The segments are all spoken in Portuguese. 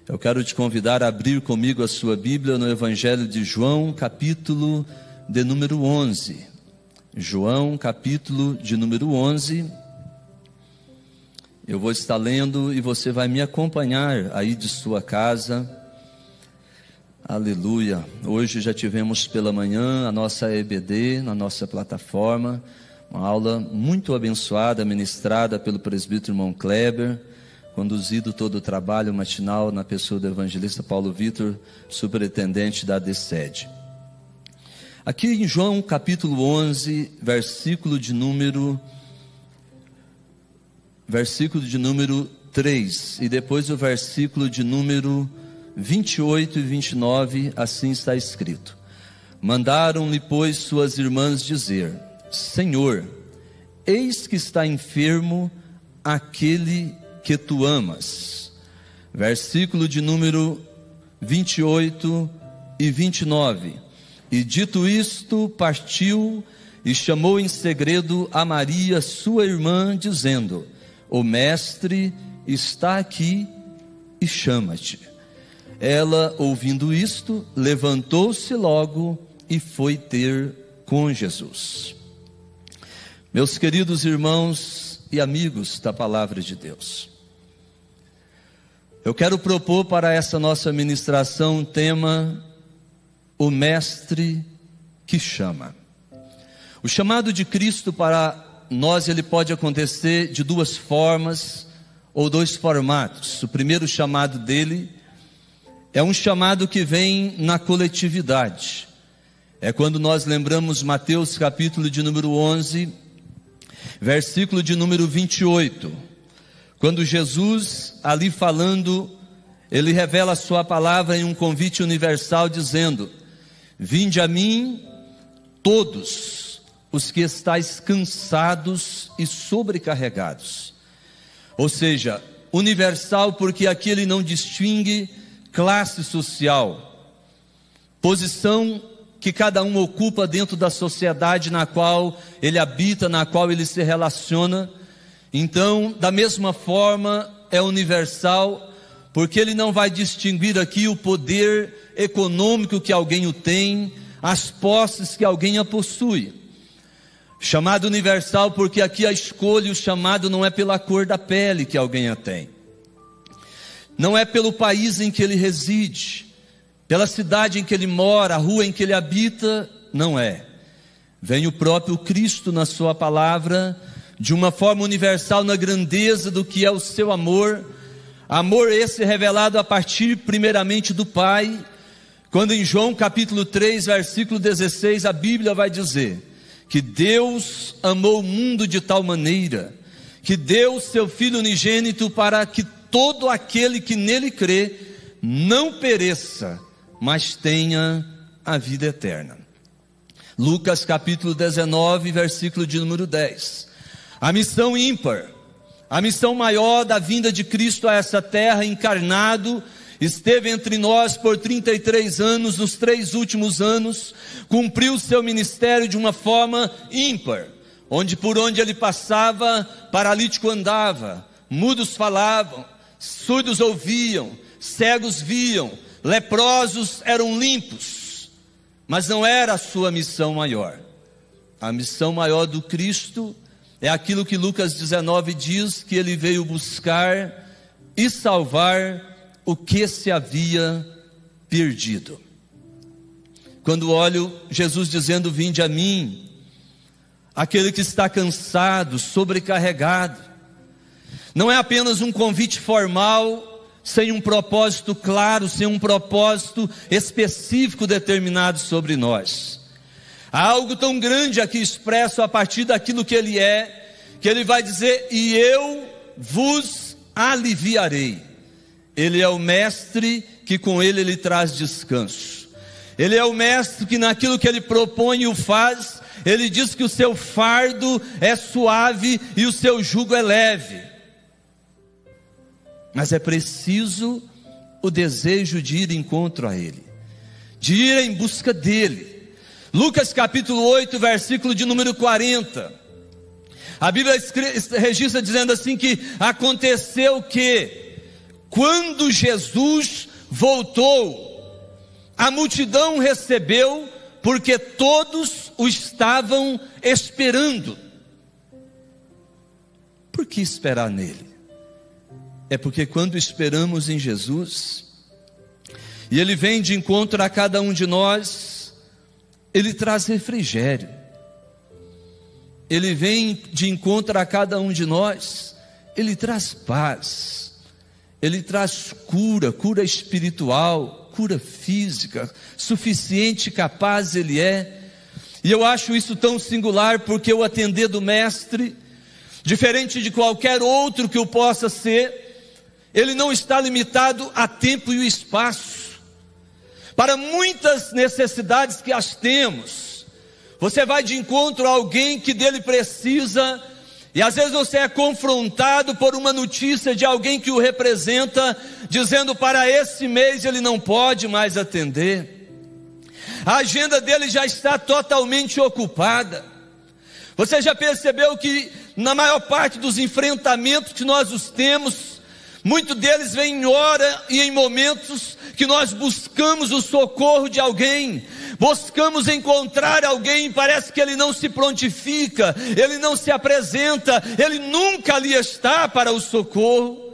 Eu quero te convidar a abrir comigo a sua Bíblia no Evangelho de João, capítulo de número 11. João, capítulo de número 11. Eu vou estar lendo e você vai me acompanhar aí de sua casa. Aleluia. Hoje já tivemos pela manhã a nossa EBD na nossa plataforma. Uma aula muito abençoada, ministrada pelo presbítero irmão Kleber, conduzido todo o trabalho matinal na pessoa do evangelista Paulo Vitor, superintendente da DSED. Aqui em João capítulo 11, versículo de número 3, e depois o versículo de número 28 e 29, assim está escrito: Mandaram-lhe, pois, suas irmãs dizer: Senhor, eis que está enfermo aquele que tu amas. Versículo de número 28 e 29. E dito isto, partiu e chamou em segredo a Maria, sua irmã, dizendo: O mestre está aqui e chama-te. Ela, ouvindo isto, levantou-se logo e foi ter com Jesus. Meus queridos irmãos e amigos da palavra de Deus, eu quero propor para essa nossa ministração um tema: o mestre que chama. O chamado de Cristo para nós, ele pode acontecer de duas formas ou dois formatos. O primeiro chamado dele é um chamado que vem na coletividade. É quando nós lembramos Mateus capítulo de número 11, versículo de número 28. Quando Jesus, ali falando, ele revela a sua palavra em um convite universal, dizendo: Vinde a mim, todos os que estáis cansados e sobrecarregados. Ou seja, universal, porque aqui ele não distingue classe social, posição que cada um ocupa dentro da sociedade na qual ele habita, na qual ele se relaciona. Então, da mesma forma, é universal, porque ele não vai distinguir aqui o poder econômico que alguém o tem, as posses que alguém a possui. Chamado universal, porque aqui a escolha, o chamado não é pela cor da pele que alguém a tem, não é pelo país em que ele reside, pela cidade em que ele mora, a rua em que ele habita, não é. Vem o próprio Cristo na sua palavra, de uma forma universal, na grandeza do que é o seu amor. Amor esse revelado a partir primeiramente do Pai, quando em João capítulo 3, versículo 16, a Bíblia vai dizer que Deus amou o mundo de tal maneira, que deu seu Filho unigênito para que todo aquele que nele crê não pereça, mas tenha a vida eterna. Lucas capítulo 19, versículo de número 10. A missão ímpar, a missão maior da vinda de Cristo a essa terra encarnado, esteve entre nós por 33 anos, nos 3 últimos anos, cumpriu seu ministério de uma forma ímpar, por onde ele passava, paralítico andava, mudos falavam, surdos ouviam, cegos viam, leprosos eram limpos, mas não era a sua missão maior. A missão maior do Cristo é aquilo que Lucas 19 diz, que ele veio buscar e salvar o que se havia perdido. Quando olho Jesus dizendo: Vinde a mim, aquele que está cansado, sobrecarregado, não é apenas um convite formal, sem um propósito claro, sem um propósito específico determinado sobre nós. Há algo tão grande aqui expresso a partir daquilo que ele é, que ele vai dizer: e eu vos aliviarei. Ele é o mestre que com ele traz descanso. Ele é o mestre que naquilo que ele propõe e o faz, ele diz que o seu fardo é suave e o seu jugo é leve. Mas é preciso o desejo de ir em encontro a ele, de ir em busca dele. Lucas capítulo 8, versículo de número 40. A Bíblia registra dizendo assim que aconteceu que, quando Jesus voltou, a multidão recebeu, porque todos o estavam esperando. Por que esperar nele? É porque quando esperamos em Jesus, e ele vem de encontro a cada um de nós, ele traz refrigério. Ele vem de encontro a cada um de nós, ele traz paz. Ele traz cura espiritual, cura física, suficiente e capaz ele é. E eu acho isso tão singular, porque o atender do mestre, diferente de qualquer outro que o possa ser, ele não está limitado a tempo e espaço. Para muitas necessidades que as temos, você vai de encontro a alguém que dele precisa, e às vezes você é confrontado por uma notícia de alguém que o representa, dizendo para esse mês ele não pode mais atender. A agenda dele já está totalmente ocupada. Você já percebeu que na maior parte dos enfrentamentos que nós os temos, muitos deles vêm em hora e em momentos que nós buscamos o socorro de alguém, buscamos encontrar alguém, parece que ele não se prontifica, ele não se apresenta, ele nunca ali está para o socorro.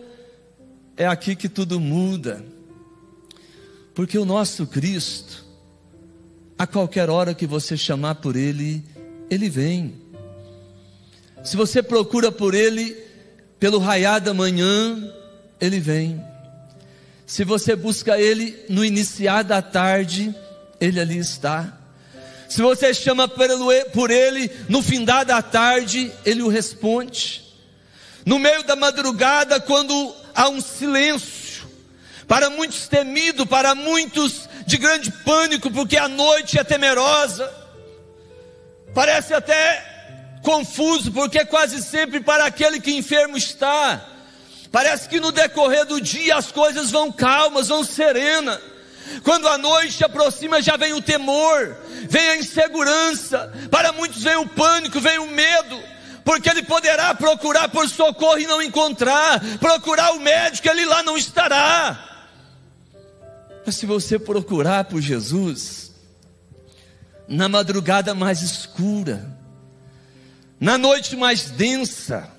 É aqui que tudo muda, porque o nosso Cristo, a qualquer hora que você chamar por ele, ele vem. Se você procura por ele pelo raiar da manhã, ele vem. Se você busca ele no iniciar da tarde, ele ali está. Se você chama por ele no findar da tarde, ele o responde. No meio da madrugada, quando há um silêncio, para muitos temido, para muitos de grande pânico, porque a noite é temerosa, parece até confuso, porque quase sempre para aquele que enfermo está, parece que no decorrer do dia as coisas vão calmas, vão serenas. Quando a noite aproxima, já vem o temor, vem a insegurança, para muitos vem o pânico, vem o medo, porque ele poderá procurar por socorro e não encontrar, procurar o médico, ele lá não estará. Mas se você procurar por Jesus, na madrugada mais escura, na noite mais densa,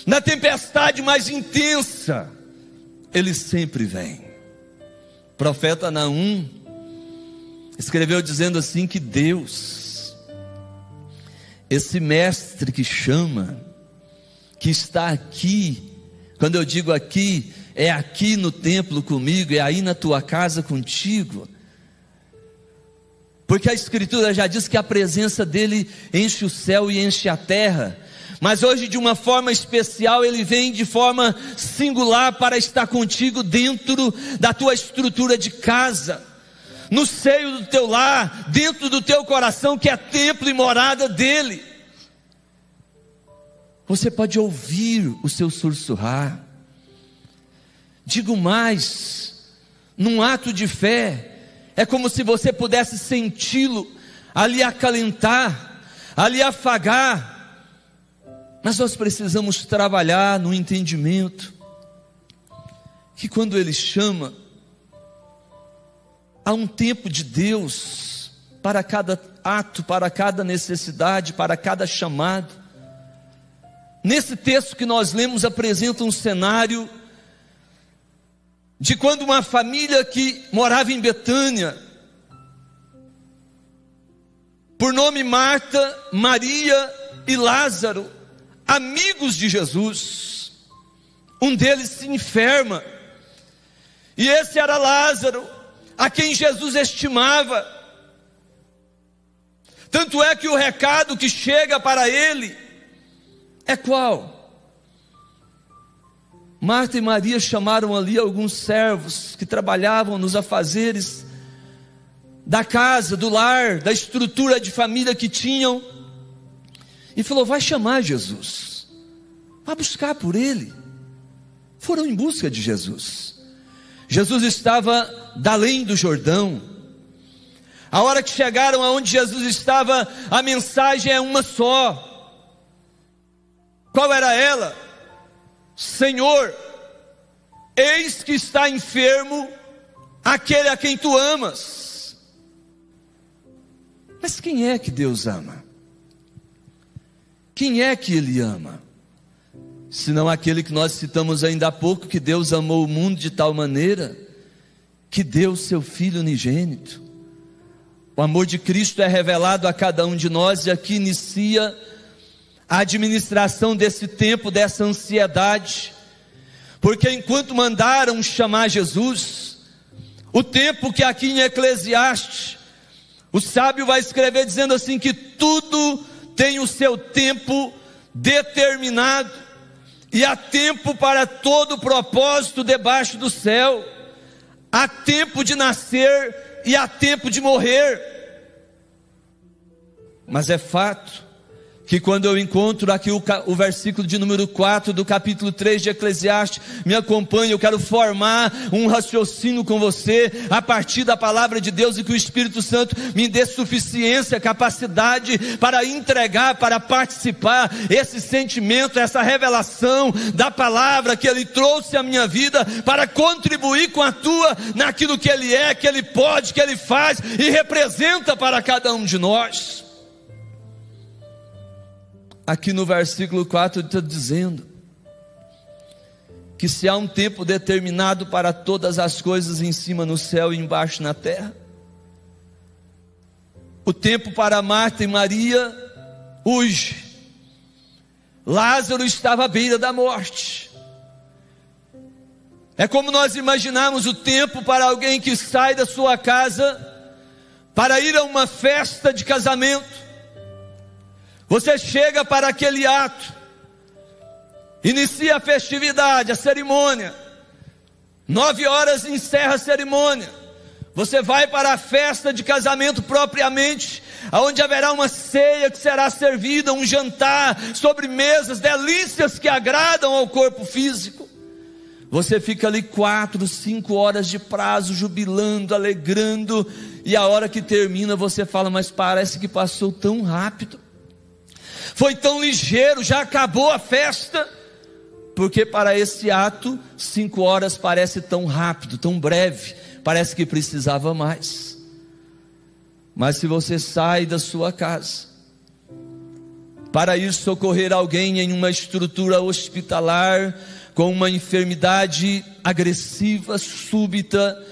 na tempestade mais intensa, ele sempre vem. O profeta Naum escreveu dizendo assim que Deus, esse mestre que chama, que está aqui, quando eu digo aqui, é aqui no templo comigo, é aí na tua casa contigo, porque a Escritura já diz que a presença dele enche o céu e enche a terra. Mas hoje, de uma forma especial, ele vem de forma singular para estar contigo dentro da tua estrutura de casa, no seio do teu lar, dentro do teu coração, que é templo e morada dele. Você pode ouvir o seu sussurrar. Digo mais, num ato de fé, é como se você pudesse senti-lo ali acalentar, ali afagar. Mas nós precisamos trabalhar no entendimento que quando ele chama, há um tempo de Deus para cada ato, para cada necessidade, para cada chamado. Nesse texto que nós lemos apresenta um cenário de quando uma família que morava em Betânia, por nome Marta, Maria e Lázaro, amigos de Jesus, um deles se enferma, e esse era Lázaro, a quem Jesus estimava. Tanto é que o recado que chega para ele é qual? Marta e Maria chamaram ali alguns servos que trabalhavam nos afazeres da casa, do lar, da estrutura de família que tinham, e falou: vai chamar Jesus, vai buscar por ele. Foram em busca de Jesus. Jesus estava da além do Jordão. A hora que chegaram aonde Jesus estava, a mensagem é uma só. Qual era ela? Senhor, eis que está enfermo aquele a quem tu amas. Mas quem é que Deus ama? Quem é que Ele ama? Senão aquele que nós citamos ainda há pouco, que Deus amou o mundo de tal maneira que deu seu Filho unigênito. O amor de Cristo é revelado a cada um de nós, e aqui inicia a administração desse tempo, dessa ansiedade, porque enquanto mandaram chamar Jesus, o tempo que aqui em Eclesiastes, o sábio vai escrever dizendo assim, que tudo tem o seu tempo determinado, e há tempo para todo propósito debaixo do céu, há tempo de nascer e há tempo de morrer. Mas é fato que quando eu encontro aqui o versículo de número 4 do capítulo 3 de Eclesiastes, me acompanhe, eu quero formar um raciocínio com você, a partir da palavra de Deus, e que o Espírito Santo me dê suficiência, capacidade para entregar, para participar, esse sentimento, essa revelação da palavra que Ele trouxe à minha vida, para contribuir com a tua, naquilo que Ele é, que Ele pode, que Ele faz, e representa para cada um de nós. Aqui no versículo 4 está dizendo que se há um tempo determinado para todas as coisas em cima no céu e embaixo na terra, o tempo para Marta e Maria urge. Lázaro estava à beira da morte. É como nós imaginamos o tempo para alguém que sai da sua casa para ir a uma festa de casamento. Você chega para aquele ato, inicia a festividade, a cerimônia, 9 horas encerra a cerimônia, você vai para a festa de casamento propriamente, onde haverá uma ceia que será servida, um jantar, sobremesas, delícias que agradam ao corpo físico. Você fica ali 4, 5 horas de prazo, jubilando, alegrando, e a hora que termina você fala, mas parece que passou tão rápido. Foi tão ligeiro, já acabou a festa, porque para esse ato, 5 horas parece tão rápido, tão breve, parece que precisava mais. Mas se você sai da sua casa, para ir socorrer alguém em uma estrutura hospitalar, com uma enfermidade agressiva, súbita,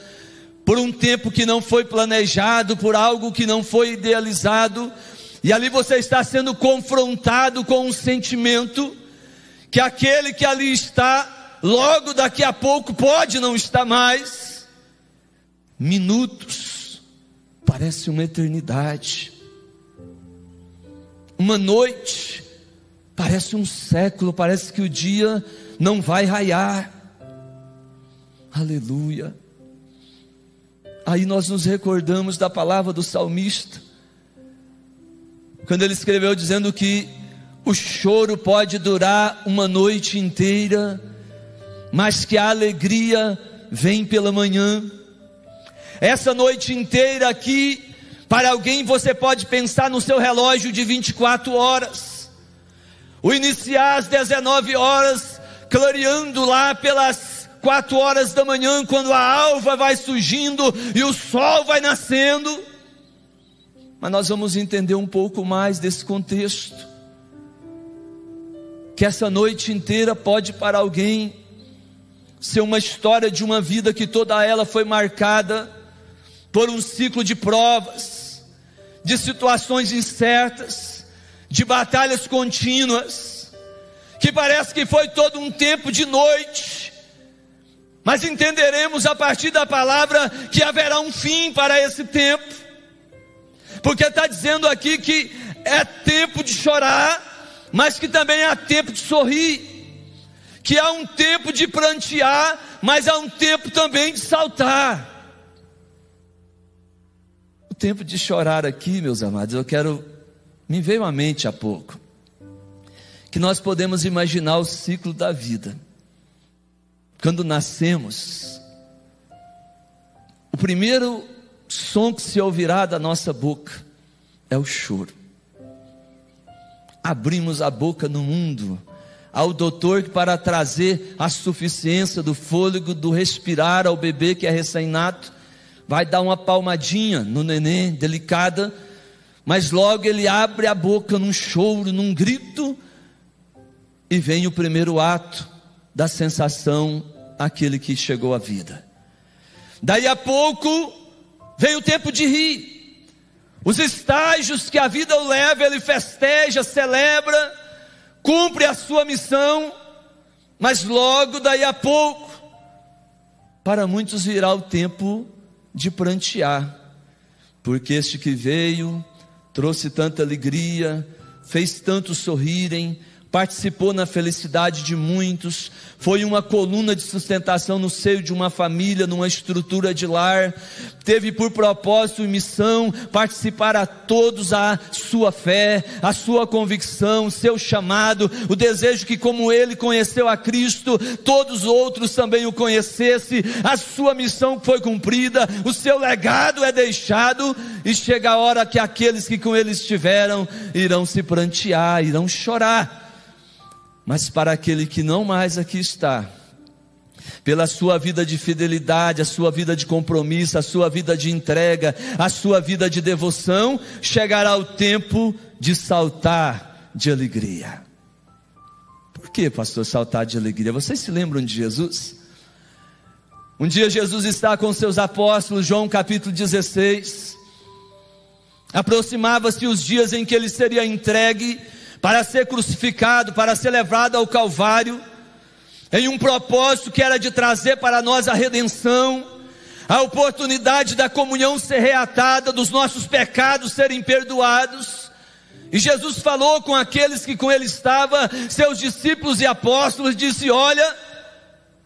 por um tempo que não foi planejado, por algo que não foi idealizado, e ali você está sendo confrontado com um sentimento, que aquele que ali está, logo daqui a pouco pode não estar mais. Minutos, parece uma eternidade. Uma noite, parece um século, parece que o dia não vai raiar. Aleluia. Aí nós nos recordamos da palavra do salmista, quando ele escreveu dizendo que o choro pode durar uma noite inteira, mas que a alegria vem pela manhã. Essa noite inteira aqui, para alguém você pode pensar no seu relógio de 24 horas, o iniciar às 19 horas, clareando lá pelas 4 horas da manhã, quando a alva vai surgindo e o sol vai nascendo. Mas nós vamos entender um pouco mais desse contexto, que essa noite inteira pode para alguém ser uma história de uma vida que toda ela foi marcada por um ciclo de provas, de situações incertas, de batalhas contínuas, que parece que foi todo um tempo de noite, mas entenderemos a partir da palavra que haverá um fim para esse tempo, porque está dizendo aqui que é tempo de chorar, mas que também há tempo de sorrir, que há um tempo de prantear, mas há um tempo também de saltar. O tempo de chorar aqui, meus amados, me veio à mente há pouco, que nós podemos imaginar o ciclo da vida. Quando nascemos, o primeiro som que se ouvirá da nossa boca é o choro. Abrimos a boca no mundo, ao doutor para trazer a suficiência do fôlego, do respirar ao bebê que é recém-nato, vai dar uma palmadinha no neném, delicada, mas logo ele abre a boca num choro, num grito, e vem o primeiro ato da sensação, aquele que chegou à vida. Daí a pouco vem o tempo de rir, os estágios que a vida o leva, ele festeja, celebra, cumpre a sua missão, mas logo daí a pouco, para muitos virá o tempo de prantear, porque este que veio, trouxe tanta alegria, fez tantos sorrirem, participou na felicidade de muitos, foi uma coluna de sustentação no seio de uma família, numa estrutura de lar, teve por propósito e missão participar a todos a sua fé, a sua convicção, o seu chamado, o desejo que como ele conheceu a Cristo, todos os outros também o conhecessem, a sua missão foi cumprida, o seu legado é deixado, e chega a hora que aqueles que com ele estiveram, irão se prantear, irão chorar. Mas para aquele que não mais aqui está, pela sua vida de fidelidade, a sua vida de compromisso, a sua vida de entrega, a sua vida de devoção, chegará o tempo de saltar de alegria. Por que, pastor, saltar de alegria? Vocês se lembram de Jesus? Um dia Jesus está com seus apóstolos, João capítulo 16, aproximava-se os dias em que ele seria entregue para ser crucificado, para ser levado ao Calvário, em um propósito que era de trazer para nós a redenção, a oportunidade da comunhão ser reatada, dos nossos pecados serem perdoados. E Jesus falou com aqueles que com ele estavam, seus discípulos e apóstolos, disse: olha,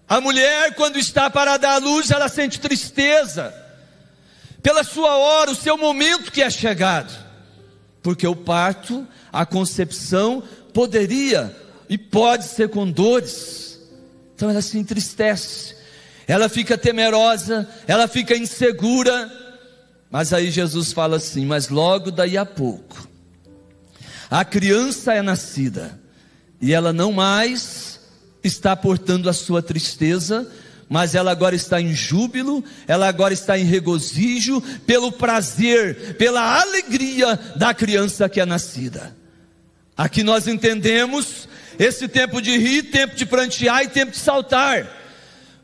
a mulher quando está para dar à luz, ela sente tristeza, pela sua hora, o seu momento que é chegado, porque o parto, a concepção poderia e pode ser com dores, então ela se entristece, ela fica temerosa, ela fica insegura, mas aí Jesus fala assim: mas logo daí a pouco, a criança é nascida, e ela não mais está portando a sua tristeza, mas ela agora está em júbilo, ela agora está em regozijo, pelo prazer, pela alegria da criança que é nascida. Aqui nós entendemos esse tempo de rir, tempo de prantear e tempo de saltar,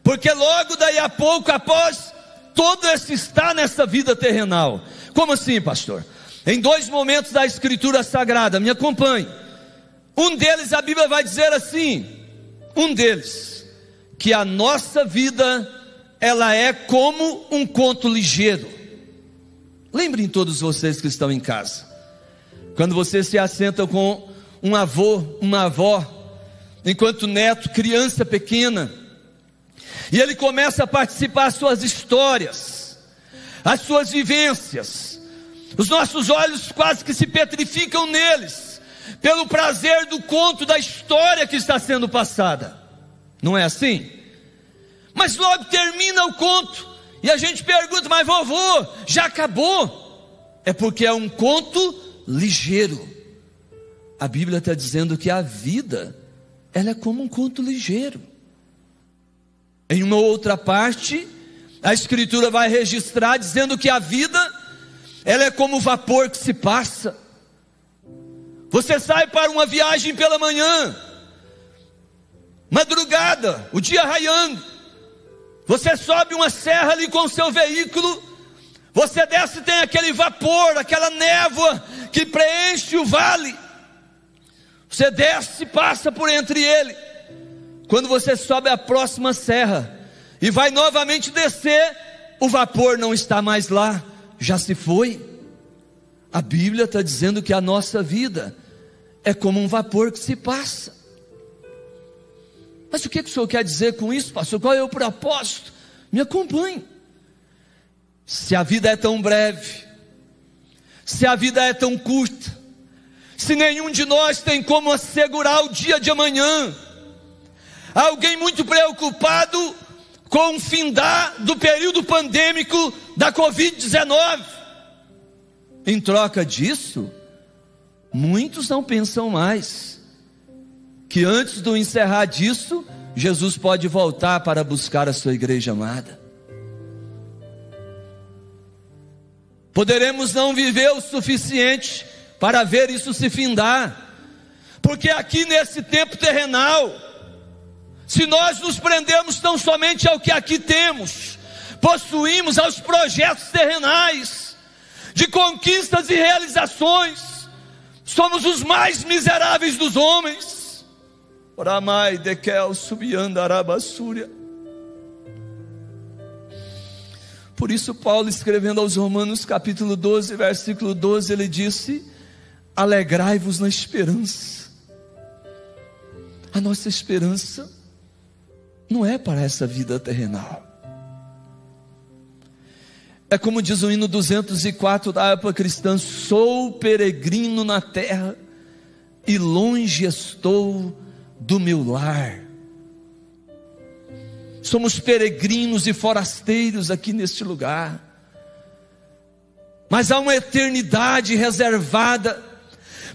porque logo daí a pouco, após todo esse estar nessa vida terrenal. Como assim, pastor? Em dois momentos da Escritura Sagrada, me acompanhe. Um deles a Bíblia vai dizer assim, que a nossa vida, ela é como um conto ligeiro. Lembrem todos vocês que estão em casa, quando você se assenta com um avô, uma avó, enquanto neto, criança pequena, e ele começa a participar das suas histórias, as suas vivências, os nossos olhos quase que se petrificam neles, pelo prazer do conto, da história que está sendo passada, não é assim? Mas logo termina o conto, e a gente pergunta: mas vovô, já acabou? É porque é um conto ligeiro. A Bíblia está dizendo que a vida, ela é como um conto ligeiro. Em uma outra parte, a Escritura vai registrar dizendo que a vida, ela é como o vapor que se passa. Você sai para uma viagem pela manhã, madrugada, o dia raiando, você sobe uma serra ali com o seu veículo, você desce e tem aquele vapor, aquela névoa que preenche o vale, você desce e passa por entre ele. Quando você sobe a próxima serra e vai novamente descer, o vapor não está mais lá, já se foi. A Bíblia está dizendo que a nossa vida é como um vapor que se passa. Mas o que o senhor quer dizer com isso, pastor? Qual é o propósito? Me acompanhe. Se a vida é tão breve, se a vida é tão curta, se nenhum de nós tem como assegurar o dia de amanhã, alguém muito preocupado com o findar do período pandêmico da Covid-19, em troca disso, muitos não pensam mais que antes do encerrar disso, Jesus pode voltar para buscar a sua igreja amada. Poderemos não viver o suficiente para ver isso se findar, porque aqui nesse tempo terrenal, se nós nos prendemos tão somente ao que aqui temos, possuímos, aos projetos terrenais, de conquistas e realizações, somos os mais miseráveis dos homens. Oramai dekel subianda arabassúria. Por isso Paulo, escrevendo aos Romanos capítulo 12, versículo 12, ele disse: alegrai-vos na esperança. A nossa esperança não é para essa vida terrenal. É como diz o hino 204 da harpa cristã: sou peregrino na terra e longe estou do meu lar. Somos peregrinos e forasteiros aqui neste lugar, mas há uma eternidade reservada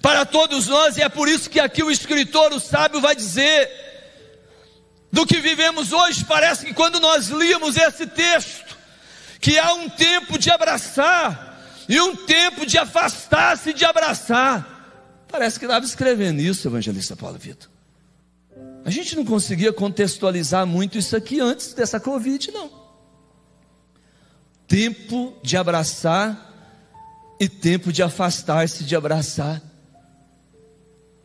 para todos nós, e é por isso que aqui o escritor, o sábio, vai dizer: do que vivemos hoje, parece que quando nós líamos esse texto, que há um tempo de abraçar e um tempo de afastar-se de abraçar. Parece que estava escrevendo isso, evangelista Paulo Vitor. A gente não conseguia contextualizar muito isso aqui antes dessa Covid, não. Tempo de abraçar e tempo de afastar-se de abraçar.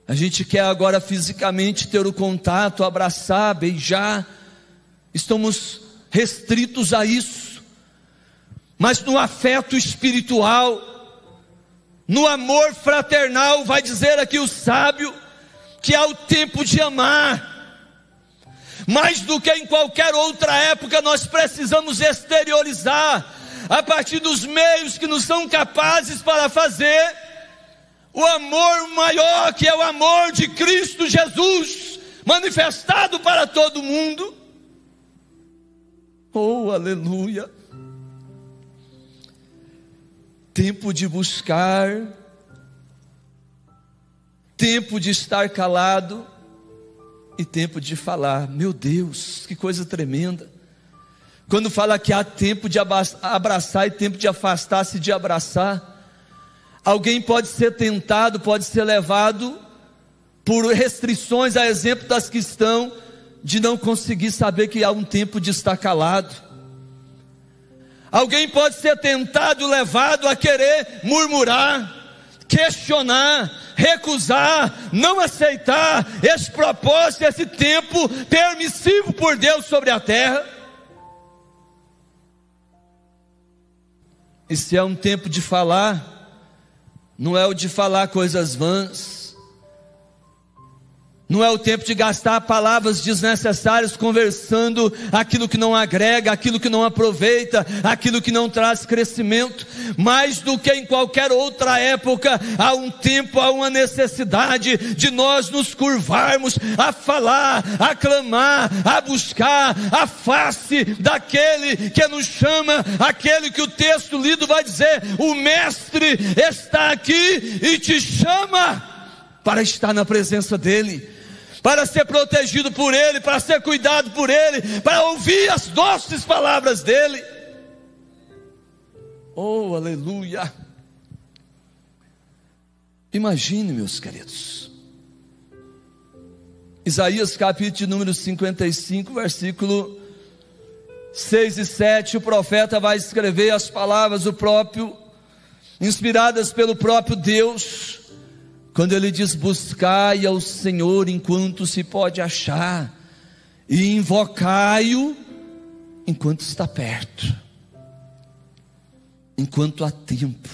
A gente quer agora fisicamente ter o contato, abraçar, beijar. Estamos restritos a isso. Mas no afeto espiritual, no amor fraternal, vai dizer aqui o sábio, que há o tempo de amar. Mais do que em qualquer outra época, nós precisamos exteriorizar, a partir dos meios que nos são capazes para fazer, o amor maior, que é o amor de Cristo Jesus, manifestado para todo mundo. Oh, aleluia! Tempo de buscar, tempo de estar calado e tempo de falar. Meu Deus, que coisa tremenda! Quando fala que há tempo de abraçar e tempo de afastar-se de abraçar, alguém pode ser tentado, pode ser levado por restrições, a exemplo das que estão, de não conseguir saber que há um tempo de estar calado. Alguém pode ser tentado, levado a querer murmurar, questionar, recusar, não aceitar esse propósito, esse tempo permissivo por Deus sobre a terra. E se é um tempo de falar, não é o de falar coisas vãs, não é o tempo de gastar palavras desnecessárias conversando aquilo que não agrega, aquilo que não aproveita, aquilo que não traz crescimento. Mais do que em qualquer outra época, há um tempo, há uma necessidade de nós nos curvarmos a falar, a clamar, a buscar a face daquele que nos chama, aquele que o texto lido vai dizer: o Mestre está aqui e te chama para estar na presença dele, para ser protegido por ele, para ser cuidado por ele, para ouvir as doces palavras dele. Oh, aleluia! Imagine, meus queridos, Isaías capítulo número 55, versículo 6 e 7, o profeta vai escrever as palavras do próprio, inspiradas pelo próprio Deus, quando ele diz: buscai ao Senhor enquanto se pode achar, e invocai-o enquanto está perto, enquanto há tempo,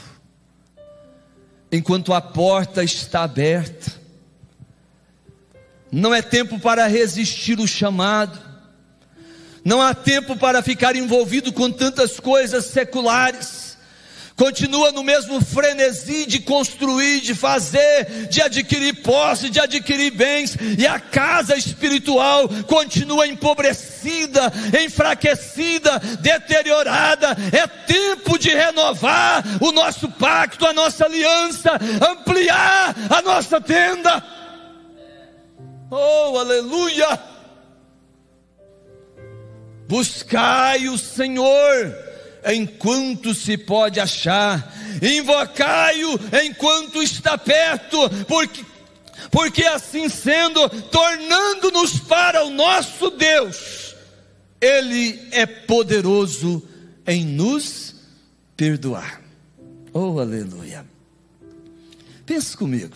enquanto a porta está aberta. Não é tempo para resistir o chamado, não há tempo para ficar envolvido com tantas coisas seculares. Continua no mesmo frenesi de construir, de fazer, de adquirir posse, de adquirir bens, e a casa espiritual continua empobrecida, enfraquecida, deteriorada. É tempo de renovar o nosso pacto, a nossa aliança, ampliar a nossa tenda. Oh, aleluia! Buscai o Senhor enquanto se pode achar, invocai-o enquanto está perto, porque assim sendo, tornando-nos para o nosso Deus, Ele é poderoso em nos perdoar. Oh, aleluia! Pense comigo.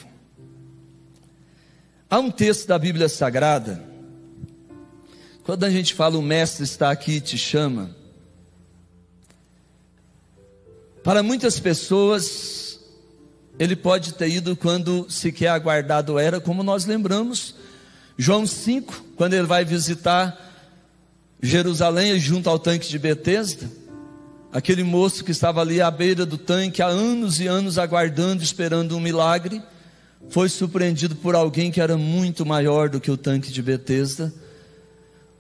Há um texto da Bíblia Sagrada, quando a gente fala o mestre está aqui e te chama, para muitas pessoas, ele pode ter ido quando sequer aguardado era, como nós lembramos, João 5, quando ele vai visitar Jerusalém junto ao tanque de Betesda, aquele moço que estava ali à beira do tanque há anos e anos aguardando, esperando um milagre, foi surpreendido por alguém que era muito maior do que o tanque de Betesda,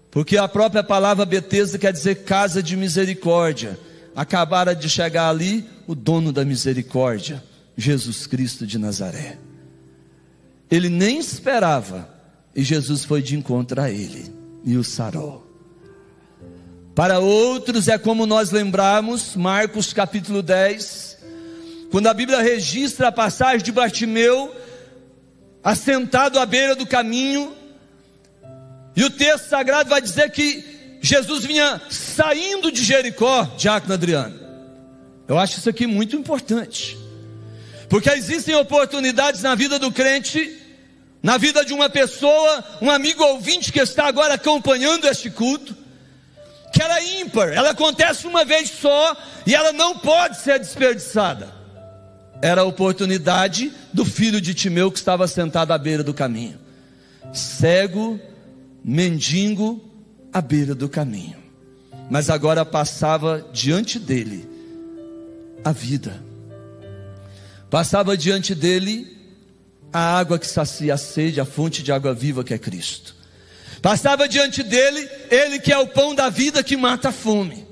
porque a própria palavra Betesda quer dizer casa de misericórdia. Acabara de chegar ali o dono da misericórdia, Jesus Cristo de Nazaré. Ele nem esperava, e Jesus foi de encontro a ele e o sarou. Para outros é como nós lembramos, Marcos capítulo 10, quando a Bíblia registra a passagem de Bartimeu, assentado à beira do caminho, e o texto sagrado vai dizer que Jesus vinha saindo de Jericó, Diácono Adriano. Eu acho isso aqui muito importante, porque existem oportunidades na vida do crente, na vida de uma pessoa, um amigo ouvinte que está agora acompanhando este culto, que ela é ímpar, ela acontece uma vez só, e ela não pode ser desperdiçada. Era a oportunidade do filho de Timeu que estava sentado à beira do caminho, cego, mendigo, à beira do caminho, mas agora passava diante dele a vida, passava diante dele a água que sacia a sede, a fonte de água viva que é Cristo, passava diante dele, ele que é o pão da vida que mata a fome.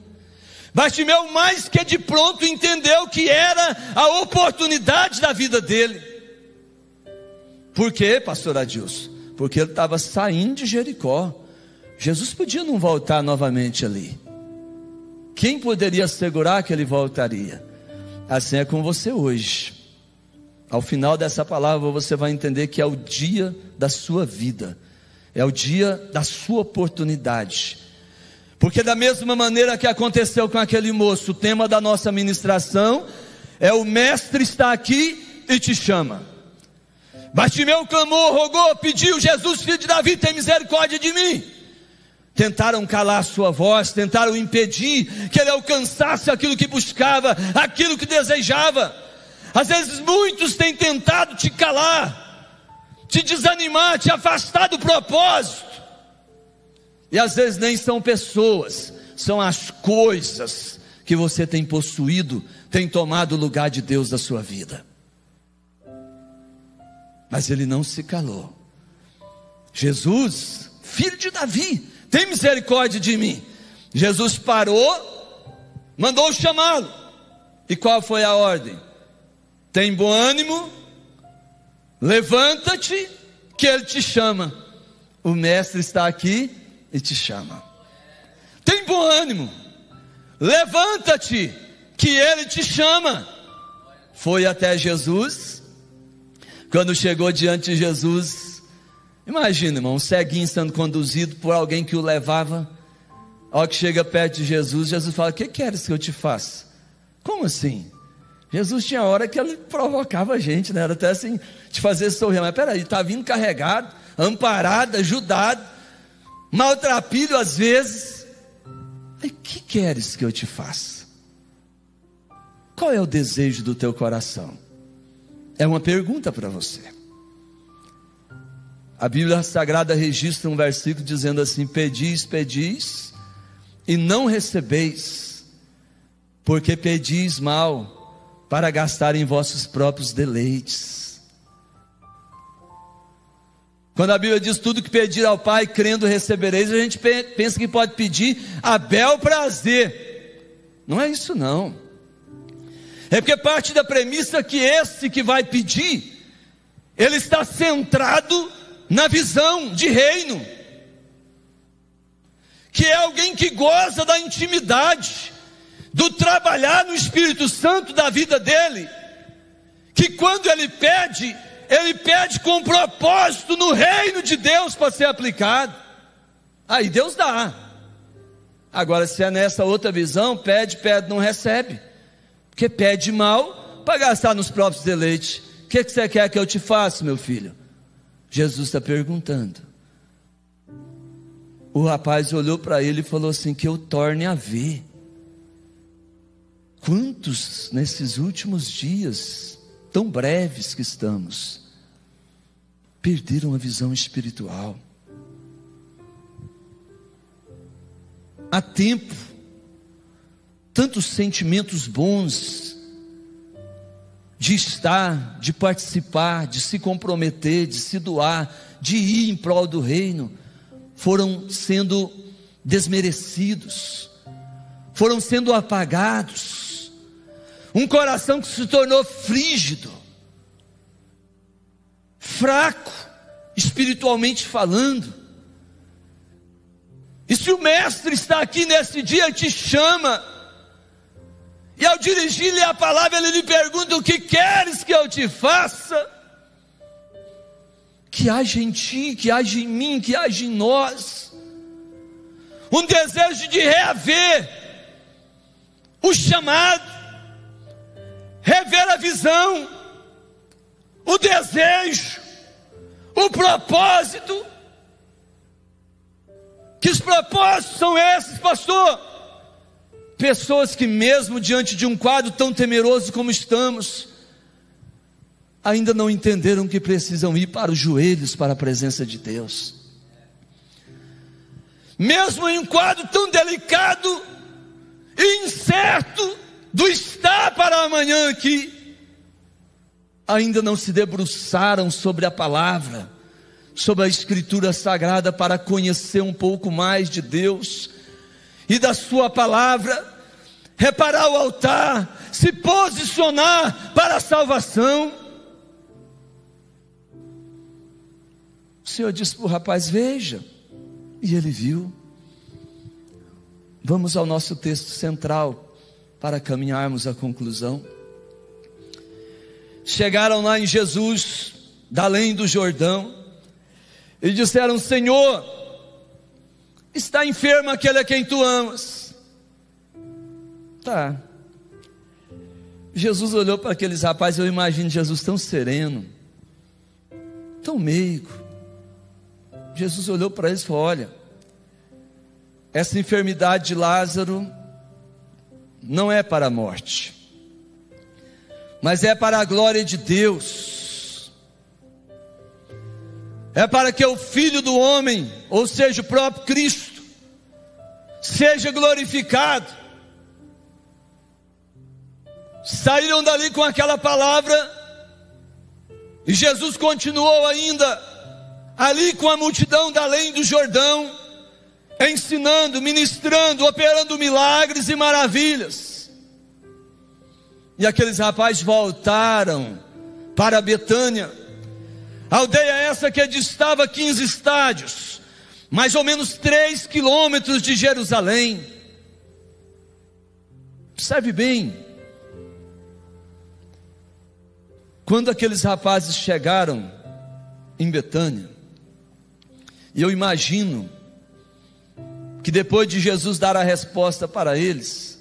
Bartimeu mais que de pronto entendeu que era a oportunidade da vida dele. Por quê, pastor Adilson? Porque ele estava saindo de Jericó. Jesus podia não voltar novamente ali. Quem poderia assegurar que ele voltaria? Assim é com você hoje. Ao final dessa palavra você vai entender que é o dia da sua vida, é o dia da sua oportunidade. Porque da mesma maneira que aconteceu com aquele moço, o tema da nossa ministração é: o mestre está aqui e te chama. Bartimeu clamou, rogou, pediu: Jesus, filho de Davi, tem misericórdia de mim. Tentaram calar a sua voz, tentaram impedir que ele alcançasse aquilo que buscava, aquilo que desejava. Às vezes muitos têm tentado te calar, te desanimar, te afastar do propósito. E às vezes nem são pessoas, são as coisas que você tem possuído, tem tomado o lugar de Deus da sua vida. Mas ele não se calou. Jesus, filho de Davi, tem misericórdia de mim. Jesus parou, mandou chamá-lo. E qual foi a ordem? Tem bom ânimo, levanta-te, que ele te chama. O mestre está aqui e te chama. Tem bom ânimo, levanta-te, que ele te chama. Foi até Jesus. Quando chegou diante de Jesus, imagina, irmão, um ceguinho sendo conduzido por alguém que o levava. Ao que chega perto de Jesus, Jesus fala: que queres que eu te faça? Como assim? Jesus tinha hora que ele provocava a gente, né? Era até assim, te fazer sorrir. Mas peraí, está vindo carregado, amparado, ajudado, maltrapilho às vezes. O que queres que eu te faça? Qual é o desejo do teu coração? É uma pergunta para você. A Bíblia Sagrada registra um versículo dizendo assim: pedis, pedis, e não recebeis, porque pedis mal, para gastar em vossos próprios deleites. Quando a Bíblia diz: tudo que pedir ao Pai, crendo recebereis, a gente pensa que pode pedir a bel prazer. Não é isso não. É porque parte da premissa que esse que vai pedir, ele está centrado na visão de reino, que é alguém que goza da intimidade, do trabalhar no Espírito Santo da vida dele, que quando ele pede com propósito no reino de Deus para ser aplicado. Aí Deus dá. Agora, se é nessa outra visão, pede, não recebe, porque pede mal para gastar nos próprios deleites. O que você quer que eu te faça, meu filho? Jesus está perguntando. O rapaz olhou para ele e falou assim: que eu torne a ver. Quantos nesses últimos dias tão breves que estamos perderam a visão espiritual? Há tempo, tantos sentimentos bons de estar, de participar, de se comprometer, de se doar, de ir em prol do reino, foram sendo desmerecidos, foram sendo apagados. Um coração que se tornou frígido, fraco, espiritualmente falando. E se o mestre está aqui nesse dia e te chama, e ao dirigir-lhe a palavra ele lhe pergunta: o que queres que eu te faça? Que haja em ti, que haja em mim, que haja em nós um desejo de reaver o chamado, rever a visão, o desejo, o propósito. Que os propósitos são esses, pastor? Pessoas que mesmo diante de um quadro tão temeroso como estamos, ainda não entenderam que precisam ir para os joelhos para a presença de Deus. Mesmo em um quadro tão delicado e incerto do estar para amanhã aqui, ainda não se debruçaram sobre a palavra, sobre a Escritura Sagrada, para conhecer um pouco mais de Deus e da sua palavra, reparar o altar, se posicionar para a salvação. O Senhor disse para o rapaz: veja, e ele viu. Vamos ao nosso texto central, para caminharmos à conclusão. Chegaram lá em Jesus, da além do Jordão, e disseram: Senhor, está enfermo aquele a quem tu amas. Tá. Jesus olhou para aqueles rapazes. Eu imagino Jesus tão sereno, tão meigo. Jesus olhou para eles e falou: olha, essa enfermidade de Lázaro não é para a morte, mas é para a glória de Deus. É para que o Filho do Homem, ou seja, o próprio Cristo, seja glorificado. Saíram dali com aquela palavra, e Jesus continuou ainda ali com a multidão da além do Jordão, ensinando, ministrando, operando milagres e maravilhas. E aqueles rapazes voltaram para Betânia, aldeia essa que distava 15 estádios, mais ou menos 3 quilômetros de Jerusalém. Observe bem, quando aqueles rapazes chegaram em Betânia, e eu imagino que depois de Jesus dar a resposta para eles,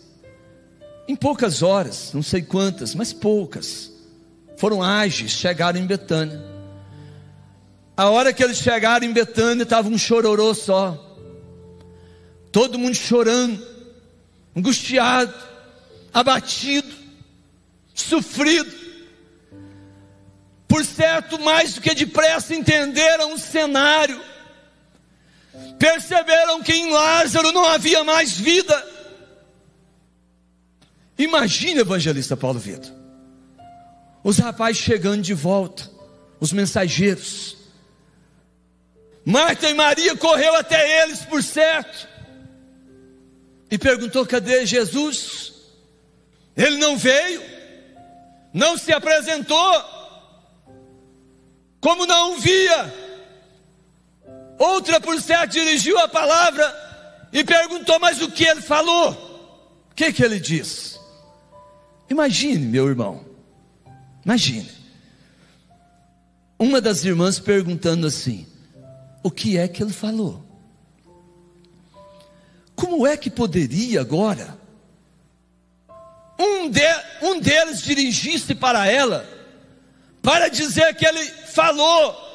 em poucas horas, não sei quantas, mas poucas, foram ágeis, chegaram em Betânia. A hora que eles chegaram em Betânia, estava um chororô só, todo mundo chorando, angustiado, abatido, sofrido. Por certo, mais do que depressa entenderam o cenário, perceberam que em Lázaro não havia mais vida. Imagina, evangelista Paulo Vitor, os rapazes chegando de volta, os mensageiros. Marta e Maria correu até eles, por certo, e perguntou: cadê Jesus? Ele não veio, não se apresentou. Como não via Outra, por certo, dirigiu a palavra e perguntou: mas o que ele falou? O que ele disse? Imagine, meu irmão, imagine uma das irmãs perguntando assim: o que é que ele falou? Como é que poderia agora um deles dirigir-se para ela para dizer que ele falou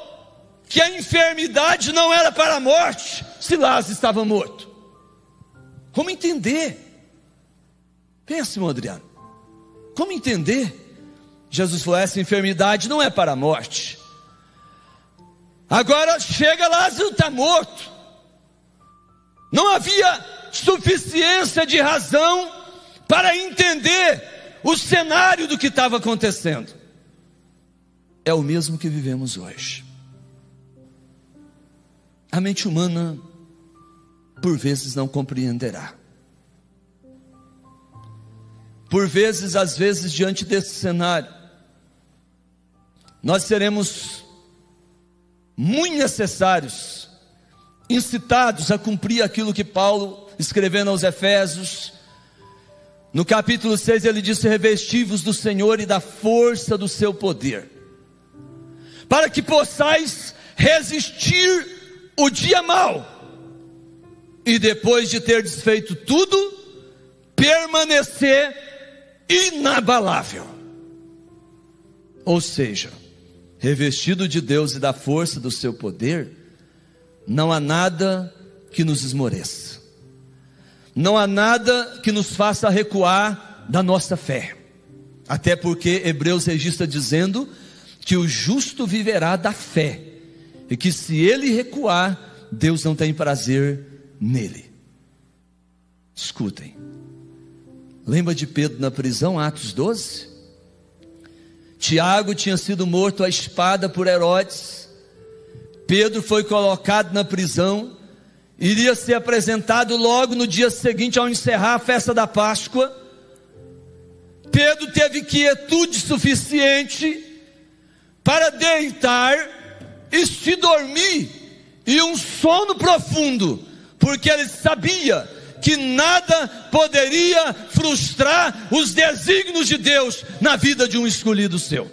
que a enfermidade não era para a morte, se Lázaro estava morto? Como entender? Pensa, irmão Adriano, como entender? Jesus falou: essa enfermidade não é para a morte. Agora chega, Lázaro está morto. Não havia suficiência de razão para entender o cenário do que estava acontecendo. É o mesmo que vivemos hoje. A mente humana, por vezes, não compreenderá. Por vezes, às vezes, diante desse cenário, nós seremos muito necessários, incitados a cumprir aquilo que Paulo, escrevendo aos Efésios, no capítulo 6, ele disse: revesti-vos do Senhor e da força do seu poder, para que possais resistir o dia mau, e depois de ter desfeito tudo, permanecer inabalável. Ou seja, revestido de Deus e da força do seu poder, não há nada que nos esmoreça, não há nada que nos faça recuar da nossa fé, até porque Hebreus registra dizendo que o justo viverá da fé, e que se ele recuar, Deus não tem prazer nele. Escutem, lembra de Pedro na prisão, Atos 12? Tiago tinha sido morto à espada por Herodes. Pedro foi colocado na prisão, iria ser apresentado logo no dia seguinte, ao encerrar a festa da Páscoa. Pedro teve quietude suficiente para deitar e se dormir, e um sono profundo, porque ele sabia que nada poderia frustrar os desígnios de Deus na vida de um escolhido seu.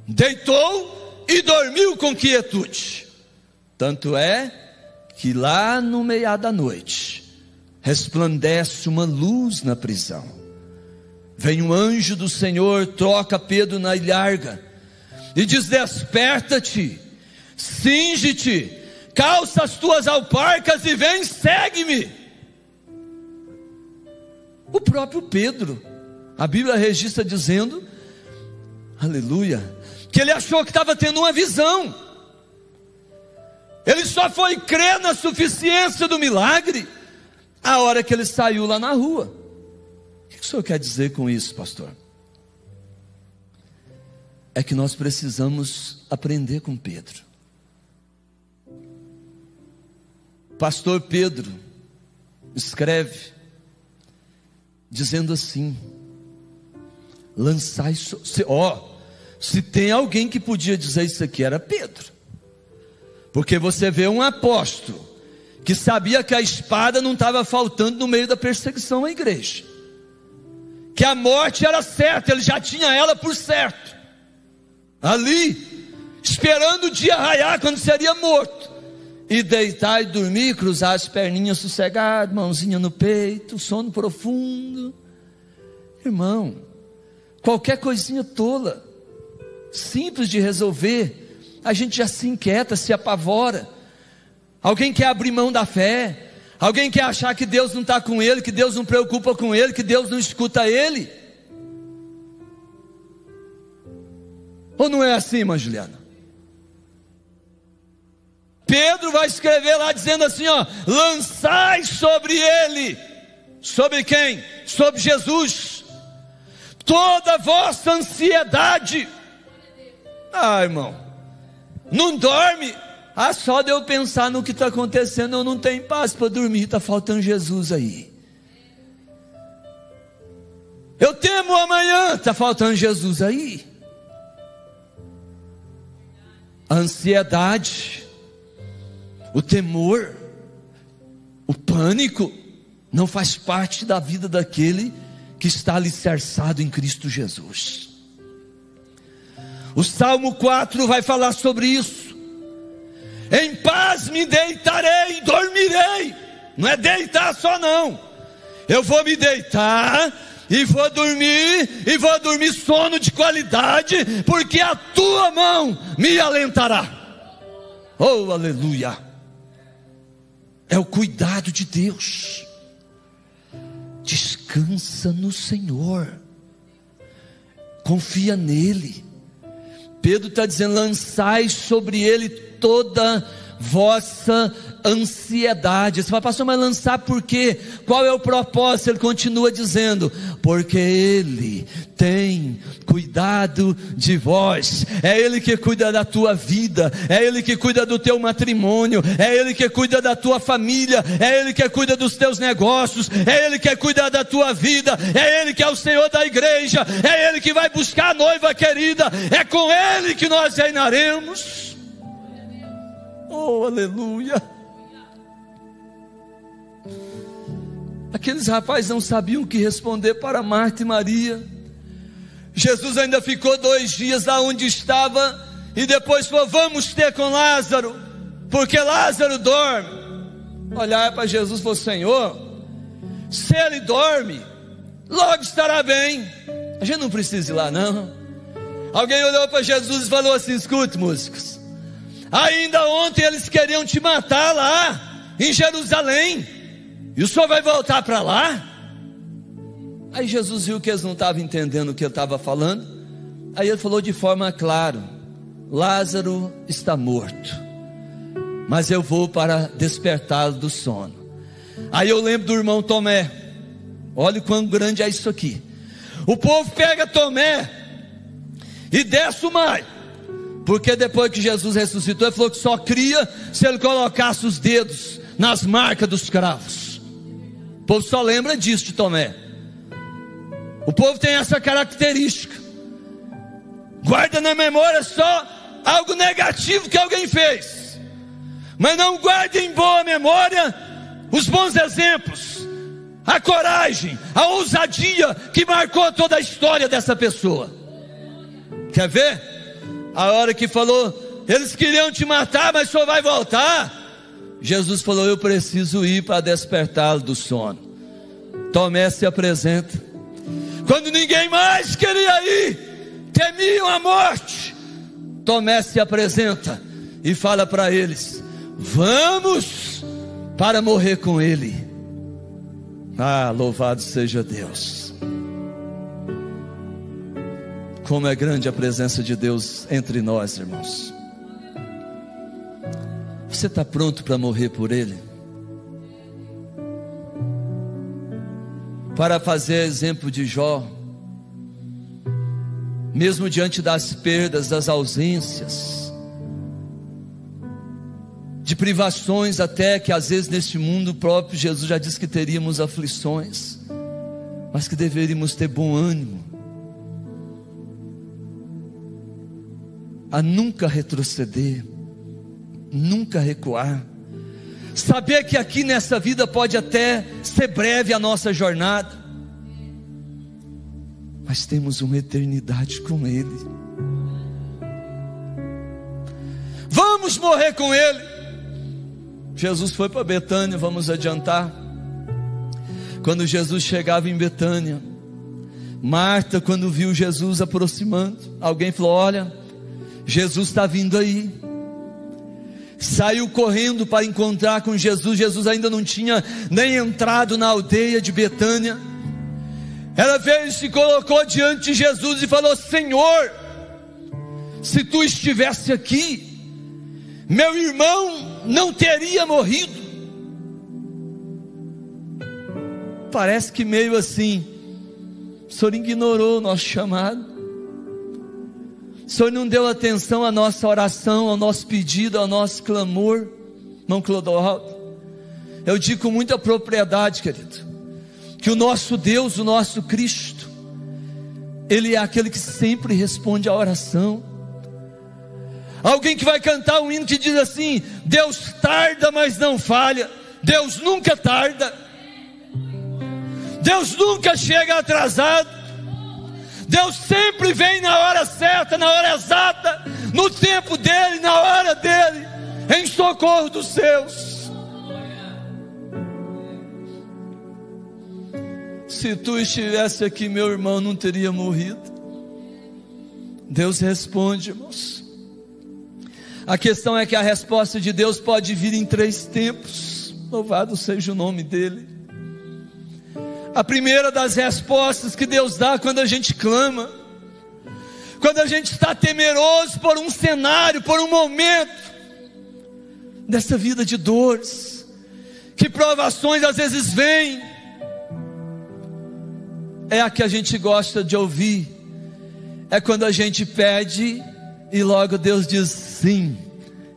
Deitou e dormiu com quietude. Tanto é que lá no meio da noite resplandece uma luz na prisão. Vem um anjo do Senhor, troca Pedro na ilharga e diz: desperta-te, cinge-te, calça as tuas alparcas e vem, segue-me. O próprio Pedro, a Bíblia registra dizendo, aleluia, que ele achou que estava tendo uma visão. Ele só foi crer na suficiência do milagre a hora que ele saiu lá na rua. O que o senhor quer dizer com isso, pastor? É que nós precisamos aprender com Pedro. Pastor Pedro escreve dizendo assim: lançai, se tem alguém que podia dizer isso aqui, era Pedro. Porque você vê um apóstolo que sabia que a espada não estava faltando no meio da perseguição à igreja, que a morte era certa, ele já tinha ela por certo, ali, esperando o dia raiar, quando seria morto, e deitar e dormir, cruzar as perninhas sossegado, mãozinha no peito, sono profundo. Irmão, qualquer coisinha tola, simples de resolver, a gente já se inquieta, se apavora. Alguém quer abrir mão da fé, alguém quer achar que Deus não está com ele, que Deus não preocupa com ele, que Deus não escuta ele. Ou não é assim, irmã Juliana? Pedro vai escrever lá dizendo assim, lançai sobre ele. Sobre quem? Sobre Jesus toda a vossa ansiedade. Irmão, não dorme? Só de eu pensar no que está acontecendo, eu não tenho paz para dormir, está faltando Jesus aí. Eu temo amanhã, está faltando Jesus aí. a ansiedade, o temor, o pânico, não faz parte da vida daquele que está alicerçado em Cristo Jesus. O Salmo 4 vai falar sobre isso. Em paz me deitarei e dormirei. Não é deitar só não. Eu vou me deitar e vou dormir sono de qualidade, porque a tua mão me alentará. Oh, aleluia. É o cuidado de Deus. Descansa no Senhor, confia nele. Pedro está dizendo: lançai sobre ele toda vossa ansiedade. Você fala: pastor, mas lançar por quê? Qual é o propósito? Ele continua dizendo: porque ele tem cuidado de vós. É ele que cuida da tua vida, é ele que cuida do teu matrimônio, é ele que cuida da tua família, é ele que cuida dos teus negócios, é ele que cuida da tua vida, é ele que é o Senhor da igreja, é ele que vai buscar a noiva querida, é com ele que nós reinaremos. Oh, aleluia. Aqueles rapazes não sabiam o que responder para Marta e Maria. Jesus ainda ficou 2 dias lá onde estava, e depois falou: vamos ter com Lázaro, porque Lázaro dorme. Olhar para Jesus e falou: Senhor, se ele dorme, logo estará bem, a gente não precisa ir lá não. Alguém olhou para Jesus e falou assim: escute, músicos, ainda ontem eles queriam te matar lá em Jerusalém, e o senhor vai voltar para lá? Aí Jesus viu que eles não estavam entendendo o que ele estava falando. Aí ele falou de forma clara: Lázaro está morto, mas eu vou para despertá-lo do sono. Aí eu lembro do irmão Tomé. Olha o quão grande é isso aqui. O povo pega Tomé e desce o mar, porque depois que Jesus ressuscitou, ele falou que só cria se ele colocasse os dedos nas marcas dos cravos. O povo só lembra disso de Tomé. O povo tem essa característica: guarda na memória só algo negativo que alguém fez, mas não guarda em boa memória os bons exemplos, a coragem, a ousadia que marcou toda a história dessa pessoa. Quer ver? A hora que falou: eles queriam te matar, mas o senhor vai voltar. Jesus falou: eu preciso ir para despertá-lo do sono. Tomé se apresenta. Quando ninguém mais queria ir, temiam a morte, Tomé se apresenta e fala para eles: vamos para morrer com ele. Ah, louvado seja Deus. Como é grande a presença de Deus entre nós, irmãos. Você está pronto para morrer por ele? Para fazer exemplo de Jó, mesmo diante das perdas, das ausências, de privações, até que às vezes neste mundo próprio Jesus já disse que teríamos aflições, mas que deveríamos ter bom ânimo, a nunca retroceder, nunca recuar, saber que aqui nessa vida pode até ser breve a nossa jornada, mas temos uma eternidade com ele. Vamos morrer com ele. Jesus foi para Betânia, vamos adiantar. Quando Jesus chegava em Betânia, Marta, quando viu Jesus aproximando, alguém falou: olha, Jesus está vindo aí. Saiu correndo para encontrar com Jesus. Jesus ainda não tinha nem entrado na aldeia de Betânia. Ela veio e se colocou diante de Jesus e falou: Senhor, se tu estivesse aqui, meu irmão não teria morrido. Parece que meio assim: o Senhor ignorou o nosso chamado, o Senhor não deu atenção à nossa oração, ao nosso pedido, ao nosso clamor. Irmão Clodoaldo, eu digo com muita propriedade, querido, que o nosso Deus, o nosso Cristo, Ele é aquele que sempre responde à oração. Alguém que vai cantar um hino que diz assim: Deus tarda, mas não falha. Deus nunca tarda. Deus nunca chega atrasado. Deus sempre vem na hora certa, na hora exata, no tempo dele, na hora dele, em socorro dos seus. Se tu estivesse aqui, meu irmão não teria morrido. Deus responde, irmãos. A questão é que a resposta de Deus pode vir em 3 tempos. Louvado seja o nome dele. A primeira das respostas que Deus dá quando a gente clama, quando a gente está temeroso por um cenário, por um momento dessa vida de dores, que provações às vezes vêm, é a que a gente gosta de ouvir. É quando a gente pede e logo Deus diz sim.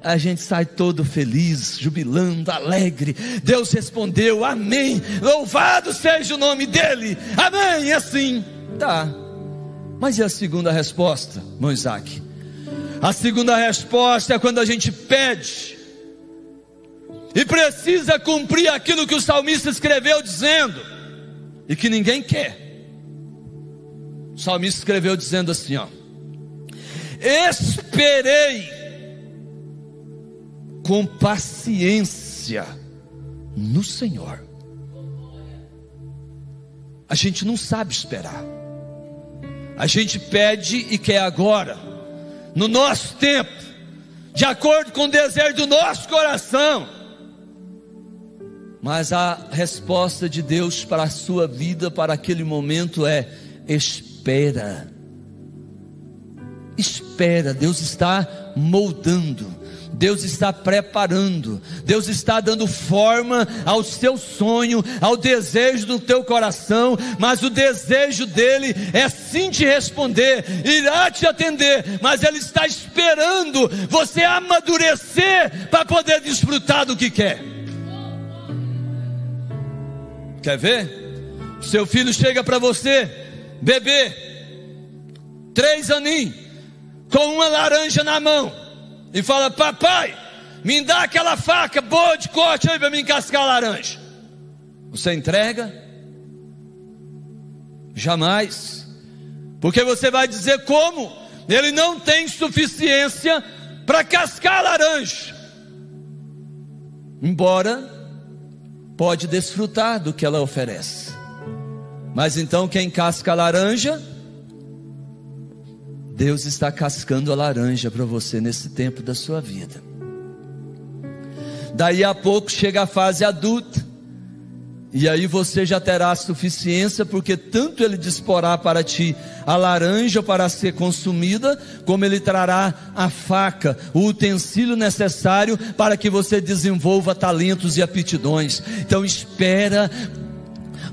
A gente sai todo feliz, jubilando, alegre. Deus respondeu, amém, louvado seja o nome dele, amém, assim, tá. Mas e a segunda resposta, irmão Isaac? A segunda resposta é quando a gente pede e precisa cumprir aquilo que o salmista escreveu dizendo, e que ninguém quer. O salmista escreveu dizendo assim, ó: esperei com paciência no Senhor. A gente não sabe esperar. A gente pede e quer agora, no nosso tempo, de acordo com o desejo do nosso coração. Mas a resposta de Deus para a sua vida, para aquele momento é: espera. Espera. Deus está moldando, Deus está preparando, Deus está dando forma ao seu sonho, ao desejo do teu coração. Mas o desejo dele é sim te responder, irá te atender, mas ele está esperando você amadurecer para poder desfrutar do que quer. Quer ver? Seu filho chega para você, bebê, 3 aninhos, com uma laranja na mão, e fala: papai, me dá aquela faca boa de corte aí para me encascar a laranja. Você entrega? Jamais. Porque você vai dizer como ele não tem suficiência para cascar a laranja, embora pode desfrutar do que ela oferece. Mas então quem casca a laranja? Deus está cascando a laranja para você nesse tempo da sua vida. Daí a pouco chega a fase adulta, e aí você já terá suficiência, porque tanto ele disporá para ti a laranja para ser consumida, como ele trará a faca, o utensílio necessário para que você desenvolva talentos e aptidões. Então espera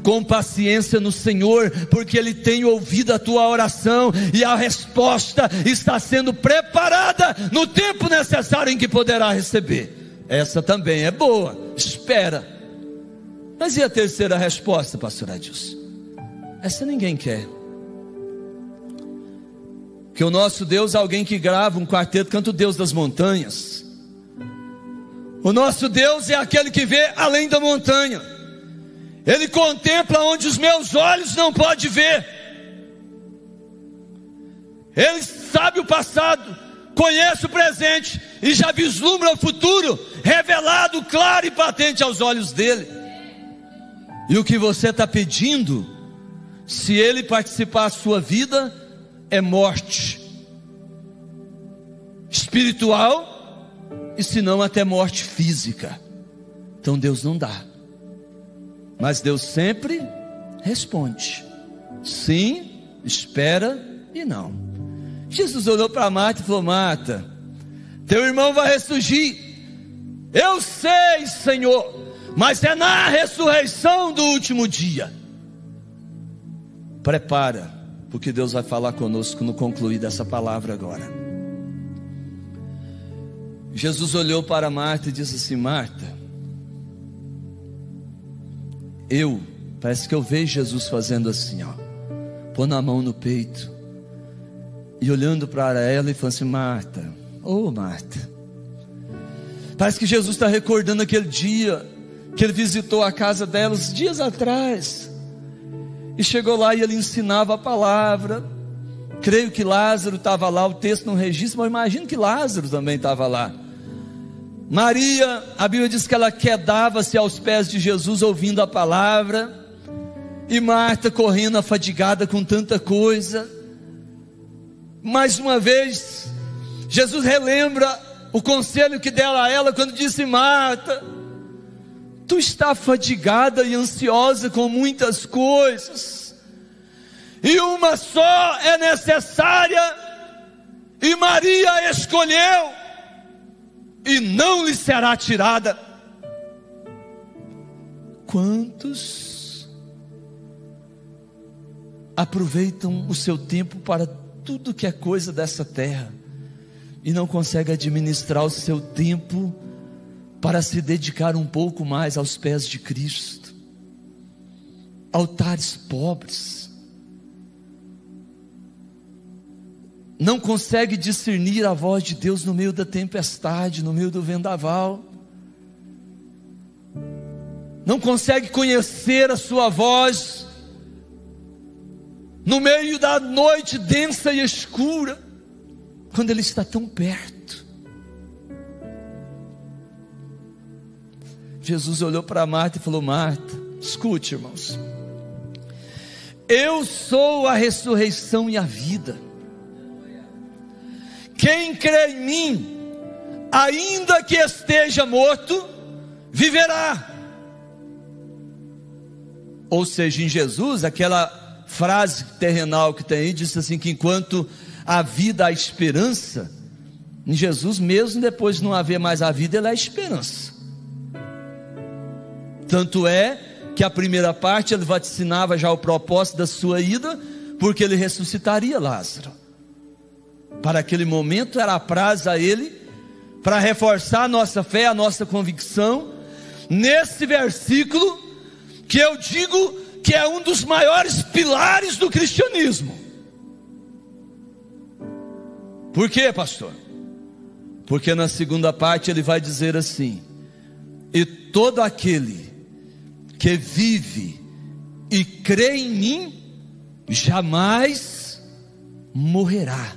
com paciência no Senhor, porque ele tem ouvido a tua oração, e a resposta está sendo preparada no tempo necessário em que poderá receber. Essa também é boa, espera. Mas e a terceira resposta, pastor Adilson? Essa ninguém quer. Que o nosso Deus é alguém que grava um quarteto, canta o Deus das montanhas. O nosso Deus é aquele que vê além da montanha. Ele contempla onde os meus olhos não podem ver. Ele sabe o passado, conhece o presente e já vislumbra o futuro, revelado, claro e patente aos olhos dele. E o que você está pedindo, se ele participar da sua vida, é morte espiritual, e se não até morte física. Então Deus não dá. Mas Deus sempre responde: sim, espera e não. Jesus olhou para Marta e falou: Marta, teu irmão vai ressurgir. Eu sei, Senhor, mas é na ressurreição do último dia. Prepara, porque Deus vai falar conosco no concluir dessa palavra agora. Jesus olhou para Marta e disse assim: Marta, parece que eu vejo Jesus fazendo assim, ó, pondo a mão no peito e olhando para ela e falando assim: Marta, Oh, Marta. Parece que Jesus está recordando aquele dia que ele visitou a casa delas dias atrás, e chegou lá e ele ensinava a palavra. Creio que Lázaro estava lá, o texto não registra, mas imagino que Lázaro também estava lá. Maria, a Bíblia diz que ela quedava-se aos pés de Jesus ouvindo a palavra, e Marta correndo afadigada com tanta coisa. Mais uma vez Jesus relembra o conselho que deu a ela quando disse: Marta, tu está fadigada e ansiosa com muitas coisas, e uma só é necessária, e Maria escolheu, e não lhe será tirada. Quantos aproveitam o seu tempo para tudo que é coisa dessa terra, e não conseguem administrar o seu tempo para se dedicar um pouco mais aos pés de Cristo? Altares pobres, não consegue discernir a voz de Deus no meio da tempestade, no meio do vendaval, não consegue conhecer a sua voz no meio da noite densa e escura, quando Ele está tão perto. Jesus olhou para Marta e falou: Marta, escute, irmãos, eu sou a ressurreição e a vida. Quem crê em mim, ainda que esteja morto, viverá. Ou seja, em Jesus, aquela frase terrenal que tem aí, diz assim, que enquanto a vida, a esperança, em Jesus mesmo, depois de não haver mais a vida, Ele é a esperança. Tanto é que a primeira parte Ele vaticinava já o propósito da sua ida, porque Ele ressuscitaria Lázaro. Para aquele momento era apraz a Ele, para reforçar a nossa fé, a nossa convicção, nesse versículo, que eu digo que é um dos maiores pilares do cristianismo. Por quê, pastor? Porque na segunda parte ele vai dizer assim: e todo aquele que vive e crê em mim, jamais morrerá.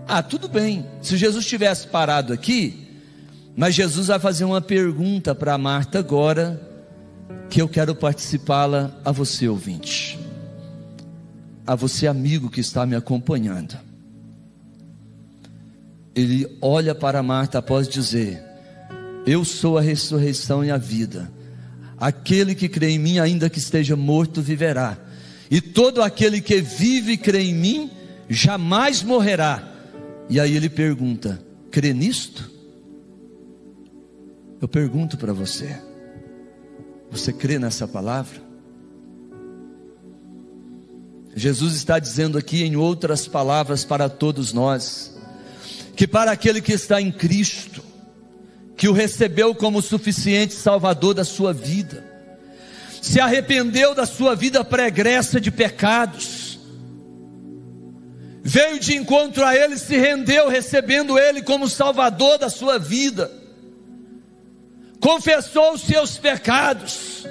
Ah, tudo bem, se Jesus tivesse parado aqui, mas Jesus vai fazer uma pergunta para Marta agora, que eu quero participá-la a você, ouvinte, a você, amigo que está me acompanhando. Ele olha para Marta após dizer: eu sou a ressurreição e a vida, aquele que crê em mim, ainda que esteja morto, viverá, e todo aquele que vive e crê em mim, jamais morrerá. E aí ele pergunta: crê nisto? Eu pergunto para você: você crê nessa palavra? Jesus está dizendo aqui, em outras palavras, para todos nós, que para aquele que está em Cristo, que o recebeu como suficiente Salvador da sua vida, se arrependeu da sua vida pregressa de pecados, veio de encontro a Ele, se rendeu recebendo Ele como Salvador da sua vida, confessou os seus pecados,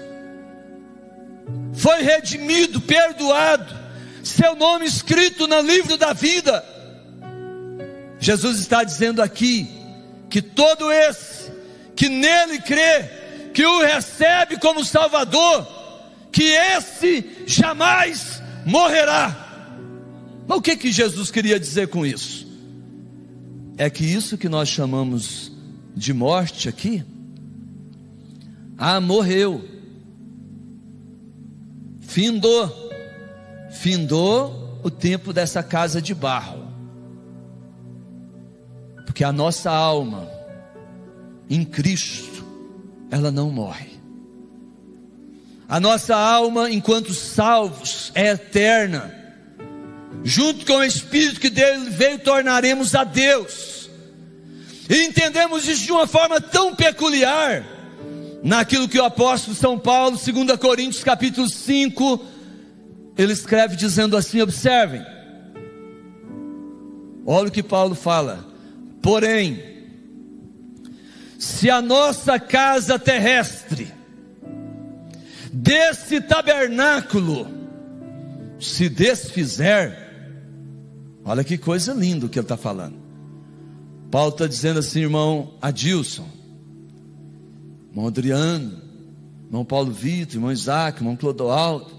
foi redimido, perdoado, seu nome escrito no livro da vida. Jesus está dizendo aqui que todo esse que nele crê, que o recebe como Salvador, que esse jamais morrerá. Mas o que Jesus queria dizer com isso? É que isso que nós chamamos de morte aqui, morreu, findou o tempo dessa casa de barro, porque a nossa alma em Cristo, ela não morre. A nossa alma, enquanto salvos, é eterna. Junto com o Espírito que dele veio, tornaremos a Deus. E entendemos isso de uma forma tão peculiar, naquilo que o apóstolo São Paulo, 2 Coríntios capítulo 5, ele escreve dizendo assim, observem: Olha o que Paulo fala: porém, se a nossa casa terrestre, desse tabernáculo, se desfizer, olha que coisa linda o que ele está falando. Paulo está dizendo assim: irmão Adilson, irmão Adriano, irmão Paulo Vitor, irmão Isaac, irmão Clodoaldo,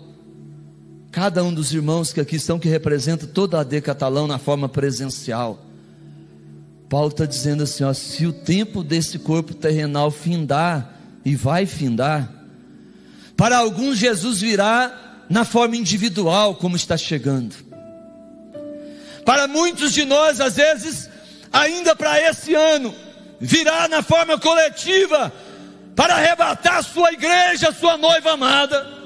cada um dos irmãos que aqui estão, que representa toda a AD Catalão na forma presencial. Paulo está dizendo assim, ó, se o tempo desse corpo terrenal findar, e vai findar, para alguns Jesus virá na forma individual, como está chegando. Para muitos de nós, às vezes, ainda para esse ano, virá na forma coletiva, para arrebatar sua igreja, sua noiva amada.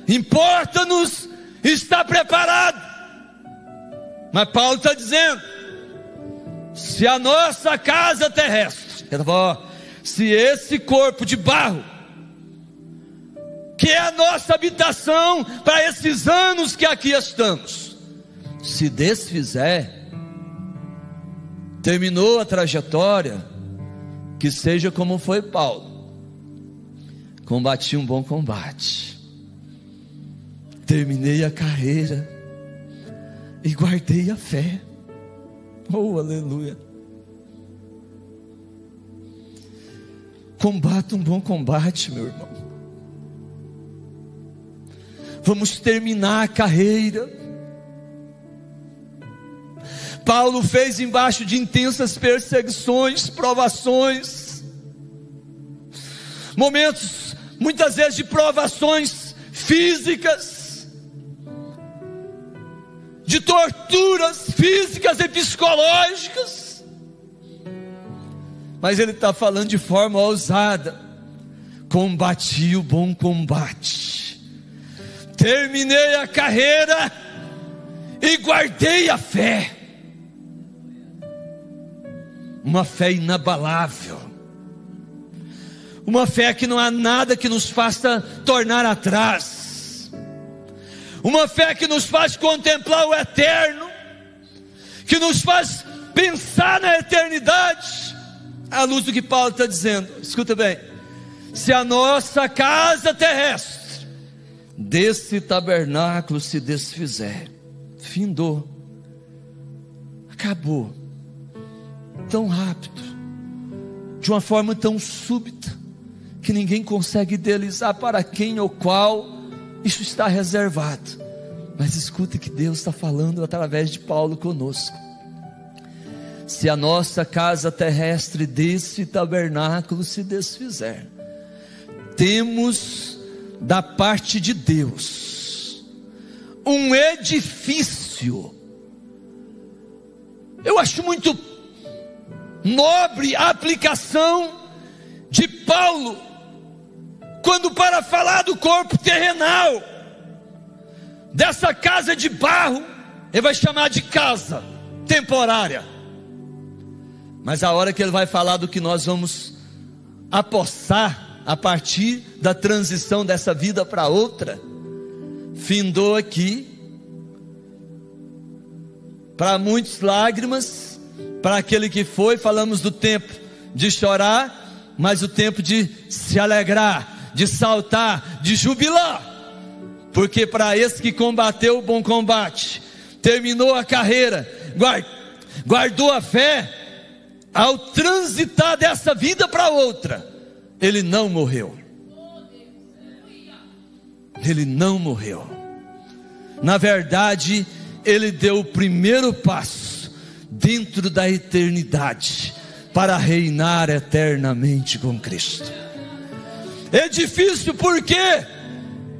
Importa-nos estar preparado. Mas Paulo está dizendo: se a nossa casa terrestre, se esse corpo de barro, que é a nossa habitação para esses anos que aqui estamos, se desfizer, terminou a trajetória, que seja como foi Paulo: combati um bom combate, terminei a carreira e guardei a fé. Oh, aleluia. Combata um bom combate, meu irmão. Vamos terminar a carreira. Paulo fez embaixo de intensas perseguições, provações, momentos muitas vezes de provações físicas, de torturas físicas e psicológicas, mas ele está falando de forma ousada: combati o bom combate, terminei a carreira e guardei a fé. Uma fé inabalável, uma fé que não há nada que nos faça tornar atrás, uma fé que nos faz contemplar o eterno, que nos faz pensar na eternidade, à luz do que Paulo está dizendo. Escuta bem: se a nossa casa terrestre desse tabernáculo se desfizer, findou, acabou, tão rápido, de uma forma tão súbita, que ninguém consegue idealizar para quem ou qual isso está reservado. Mas escuta que Deus está falando através de Paulo conosco: se a nossa casa terrestre desse tabernáculo se desfizer, temos da parte de Deus um edifício. Eu acho muito nobre a aplicação de Paulo, quando para falar do corpo terrenal, dessa casa de barro, ele vai chamar de casa temporária. Mas a hora que ele vai falar do que nós vamos apossar a partir da transição dessa vida para outra, findou aqui, para muitos lágrimas, para aquele que foi, falamos do tempo de chorar, mas o tempo de se alegrar, de saltar, de jubilar, porque para esse que combateu o bom combate, terminou a carreira, guardou a fé, ao transitar dessa vida para outra, ele não morreu. Ele não morreu. Na verdade, ele deu o primeiro passo dentro da eternidade, para reinar eternamente com Cristo. É difícil por quê?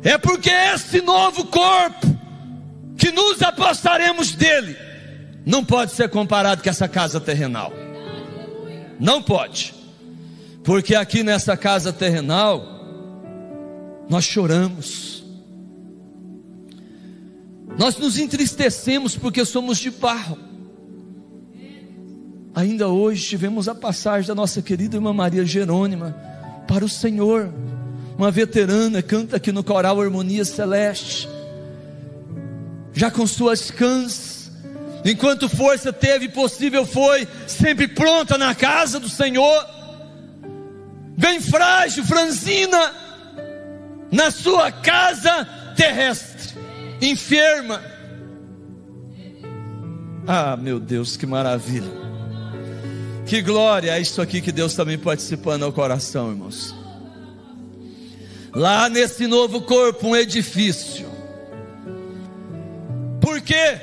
É porque esse novo corpo, que nos apossaremos dele, não pode ser comparado com essa casa terrenal. Não pode. Porque aqui nessa casa terrenal, nós choramos, nós nos entristecemos porque somos de barro. Ainda hoje tivemos a passagem da nossa querida irmã Maria Jerônima para o Senhor, uma veterana, canta aqui no coral Harmonia Celeste, já com suas cãs, enquanto força teve, possível foi, sempre pronta na casa do Senhor, bem frágil, franzina, na sua casa terrestre, enferma. Ah, meu Deus, que maravilha, que glória, é isso aqui que Deus está me participando ao coração, irmãos. Lá nesse novo corpo, um edifício. Por quê?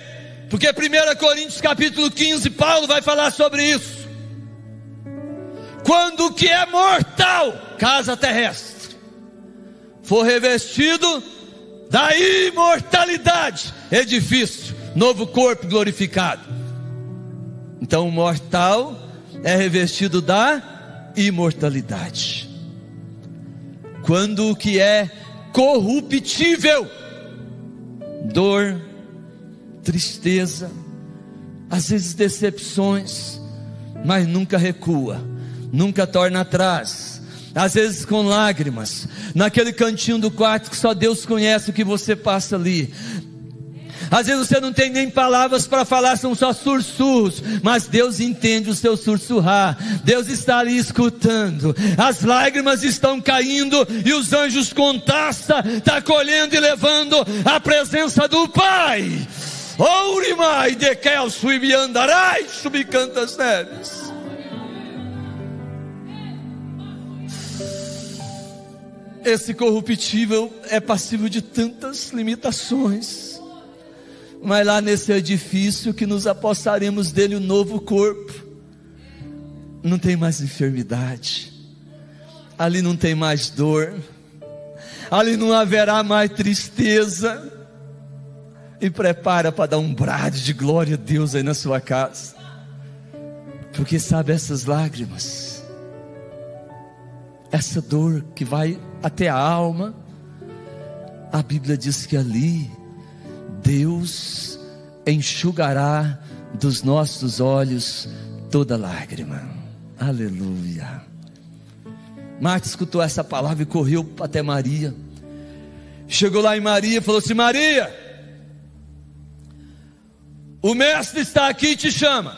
Porque 1 Coríntios capítulo 15, Paulo vai falar sobre isso. Quando o que é mortal, casa terrestre, for revestido da imortalidade, edifício, novo corpo glorificado. Então o mortal é revestido da imortalidade. Quando o que é corruptível, dor, tristeza, às vezes decepções, mas nunca recua, nunca torna atrás, às vezes com lágrimas, naquele cantinho do quarto que só Deus conhece o que você passa ali. Às vezes você não tem nem palavras para falar, são só sussurros, mas Deus entende o seu sussurrar. Deus está ali escutando. As lágrimas estão caindo e os anjos com taça estão colhendo e levando a presença do Pai. Ourimai de Kelso e me andarai subcantas neves. Esse corruptível é passível de tantas limitações, mas lá nesse edifício que nos apossaremos dele, o novo corpo, não tem mais enfermidade, ali não tem mais dor, ali não haverá mais tristeza. E prepara para dar um brado de glória a Deus aí na sua casa, porque sabe, essas lágrimas, essa dor que vai até a alma, a Bíblia diz que ali Deus enxugará dos nossos olhos toda lágrima. Aleluia. Marta escutou essa palavra e correu até Maria. Chegou lá em Maria e falou assim: Maria, o mestre está aqui e te chama.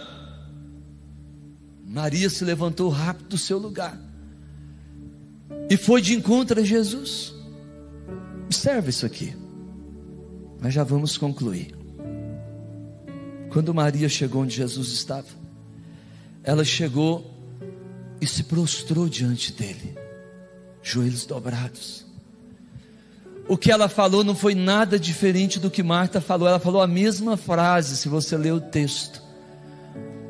Maria se levantou rápido do seu lugar e foi de encontro a Jesus. Observe isso aqui, mas já vamos concluir. Quando Maria chegou onde Jesus estava, ela chegou e se prostrou diante dele, joelhos dobrados. O que ela falou não foi nada diferente do que Marta falou. Ela falou a mesma frase, se você ler o texto.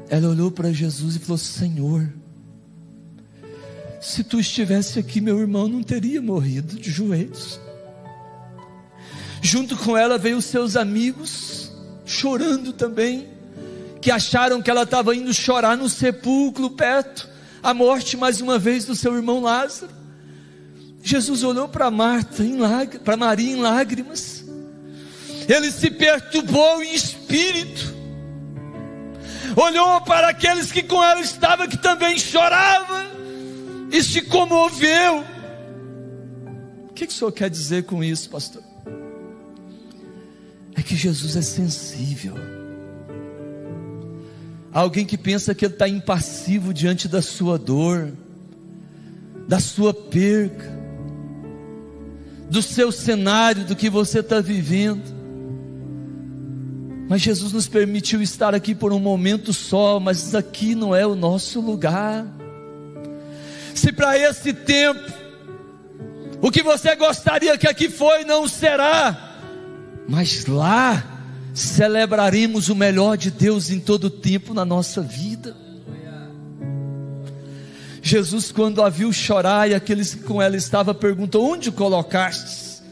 Ela olhou para Jesus e falou: Senhor, se tu estivesse aqui, meu irmão não teria morrido de joelhos. Junto com ela veio os seus amigos, chorando também, que acharam que ela estava indo chorar no sepulcro perto, a morte mais uma vez do seu irmão Lázaro. Jesus olhou para para Maria em lágrimas. Ele se perturbou em espírito, olhou para aqueles que com ela estavam, que também choravam, e se comoveu. O que o senhor quer dizer com isso, pastor? É que Jesus é sensível. Alguém que pensa que ele está impassivo diante da sua dor, da sua perca, do seu cenário, do que você está vivendo. Mas Jesus nos permitiu estar aqui por um momento só, mas aqui não é o nosso lugar. Se para esse tempo o que você gostaria que aqui foi, não será, mas lá celebraremos o melhor de Deus em todo o tempo na nossa vida. Jesus, quando a viu chorar e aqueles que com ela estavam, perguntou: onde o colocastes?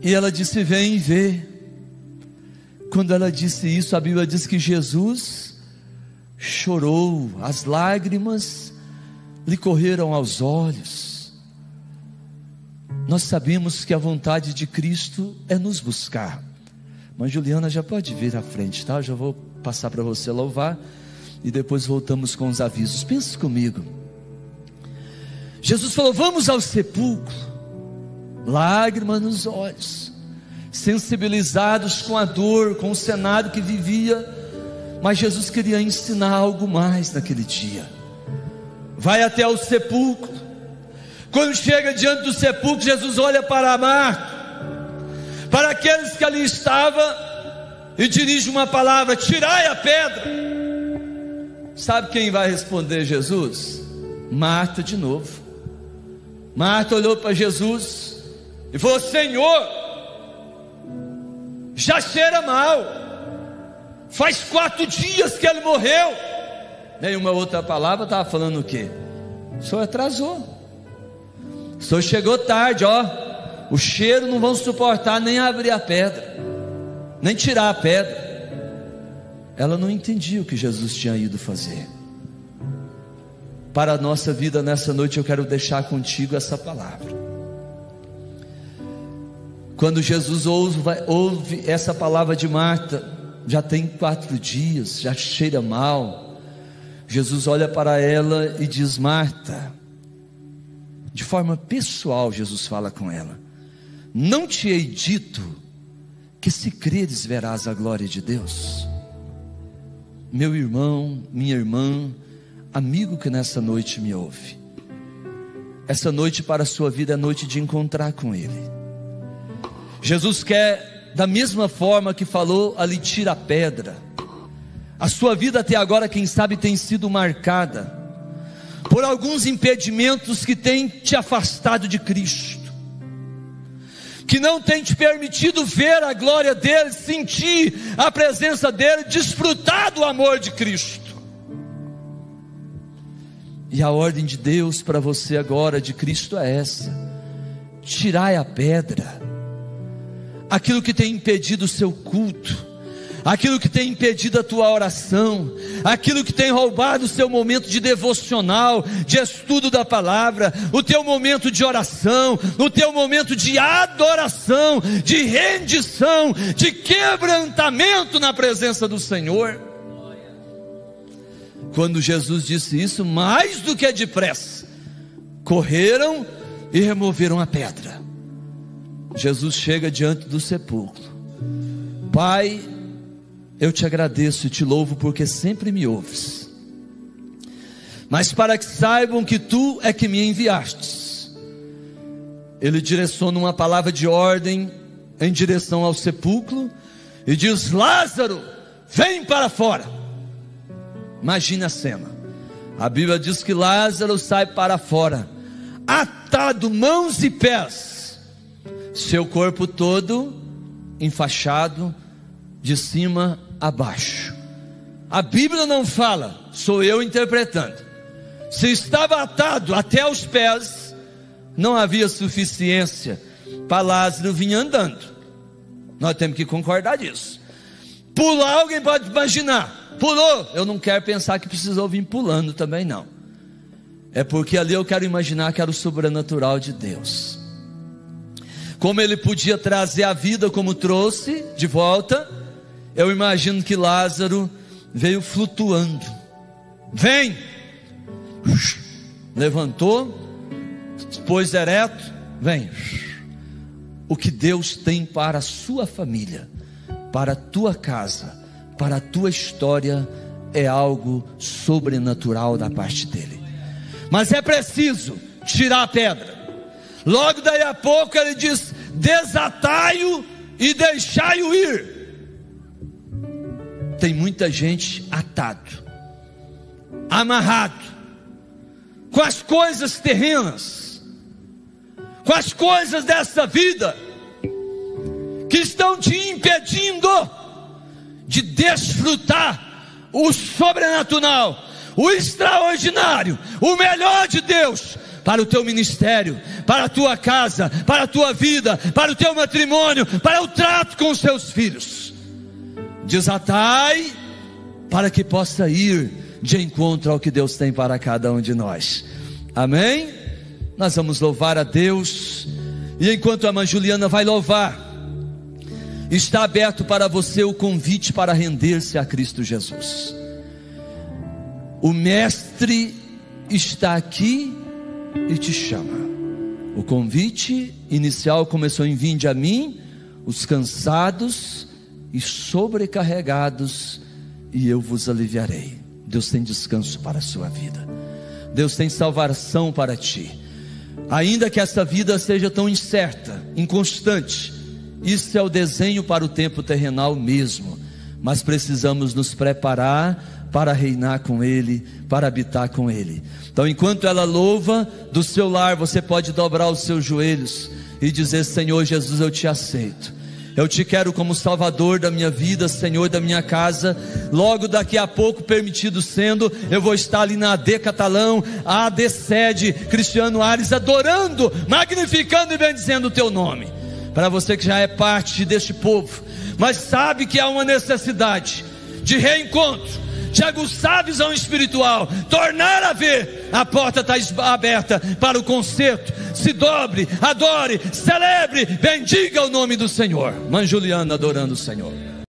E ela disse: vem e vê. Quando ela disse isso, a Bíblia diz que Jesus chorou, as lágrimas lhe correram aos olhos. Nós sabemos que a vontade de Cristo é nos buscar. Mas Juliana já pode vir à frente, tá? Eu já vou passar para você louvar e depois voltamos com os avisos. Pense comigo. Jesus falou: vamos ao sepulcro. Lágrimas nos olhos, sensibilizados com a dor, com o cenário que vivia, mas Jesus queria ensinar algo mais naquele dia. Vai até o sepulcro. Quando chega diante do sepulcro, Jesus olha para Marta, para aqueles que ali estavam, e dirige uma palavra: tirai a pedra. Sabe quem vai responder Jesus? Marta de novo. Marta olhou para Jesus e falou: Senhor, já cheira mal, faz 4 dias que ele morreu. Nenhuma outra palavra estava falando o quê? O senhor atrasou, o senhor chegou tarde, ó. O cheiro não vão suportar nem abrir a pedra, nem tirar a pedra. Ela não entendia o que Jesus tinha ido fazer. Para a nossa vida nessa noite, eu quero deixar contigo essa palavra. Quando Jesus ouve essa palavra de Marta, já tem 4 dias, já cheira mal. Jesus olha para ela e diz: Marta, de forma pessoal, Jesus fala com ela: não te hei dito que se creres verás a glória de Deus? Meu irmão, minha irmã, amigo que nessa noite me ouve, essa noite para a sua vida é noite de encontrar com Ele. Jesus quer, da mesma forma que falou ali, tira a pedra. A sua vida até agora, quem sabe, tem sido marcada por alguns impedimentos que têm te afastado de Cristo, que não tem te permitido ver a glória dEle, sentir a presença dEle, desfrutar do amor de Cristo. E a ordem de Deus para você agora, de Cristo, é essa: tirai a pedra, aquilo que tem impedido o seu culto, aquilo que tem impedido a tua oração, aquilo que tem roubado o seu momento de devocional, de estudo da palavra, o teu momento de oração, o teu momento de adoração, de rendição, de quebrantamento na presença do Senhor. Quando Jesus disse isso, mais do que depressa, correram e removeram a pedra. Jesus chega diante do sepulcro: Pai, eu te agradeço e te louvo porque sempre me ouves, mas para que saibam que tu é que me enviastes. Ele direciona uma palavra de ordem em direção ao sepulcro e diz: Lázaro, vem para fora. Imagine a cena. A Bíblia diz que Lázaro sai para fora, atado mãos e pés, seu corpo todo enfaixado de cima a baixo. A Bíblia não fala, sou eu interpretando. Se estava atado até os pés, não havia suficiência para Lázaro vir andando. Nós temos que concordar disso. Pular, alguém pode imaginar. Pulou, eu não quero pensar que precisou vir pulando também não. É porque ali eu quero imaginar que era o sobrenatural de Deus. Como Ele podia trazer a vida como trouxe de volta, eu imagino que Lázaro veio flutuando. Vem! Levantou, pôs ereto, vem. O que Deus tem para a sua família, para a tua casa, para a tua história, é algo sobrenatural da parte dele. Mas é preciso tirar a pedra. Logo daí a pouco ele diz: desatai-o e deixai-o ir. Tem muita gente atado, amarrado, com as coisas terrenas, com as coisas dessa vida, que estão te impedindo de desfrutar o sobrenatural, o extraordinário, o melhor de Deus para o teu ministério, para a tua casa, para a tua vida, para o teu matrimônio, para o trato com os teus filhos. Desatai para que possa ir de encontro ao que Deus tem para cada um de nós. Amém? Nós vamos louvar a Deus, e enquanto a irmã Juliana vai louvar, está aberto para você o convite para render-se a Cristo Jesus. O Mestre está aqui e te chama. O convite inicial começou em: vinde a mim, os cansados e sobrecarregados, e eu vos aliviarei. Deus tem descanso para a sua vida. Deus tem salvação para ti. Ainda que esta vida seja tão incerta, inconstante, isso é o desenho para o tempo terrenal mesmo. Mas precisamos nos preparar para reinar com Ele, para habitar com Ele. Então, enquanto ela louva, do seu lar você pode dobrar os seus joelhos e dizer: Senhor Jesus, eu te aceito. Eu te quero como Salvador da minha vida, Senhor da minha casa. Logo daqui a pouco, permitido sendo, eu vou estar ali na AD Catalão, a AD Sede Cristiano Ares, adorando, magnificando e bendizendo o teu nome. Para você que já é parte deste povo, mas sabe que há uma necessidade de reencontro, de aguçar a visão espiritual, tornar a ver, a porta está aberta para o concerto. Se dobre, adore, celebre, bendiga o nome do Senhor. Mãe Juliana adorando o Senhor.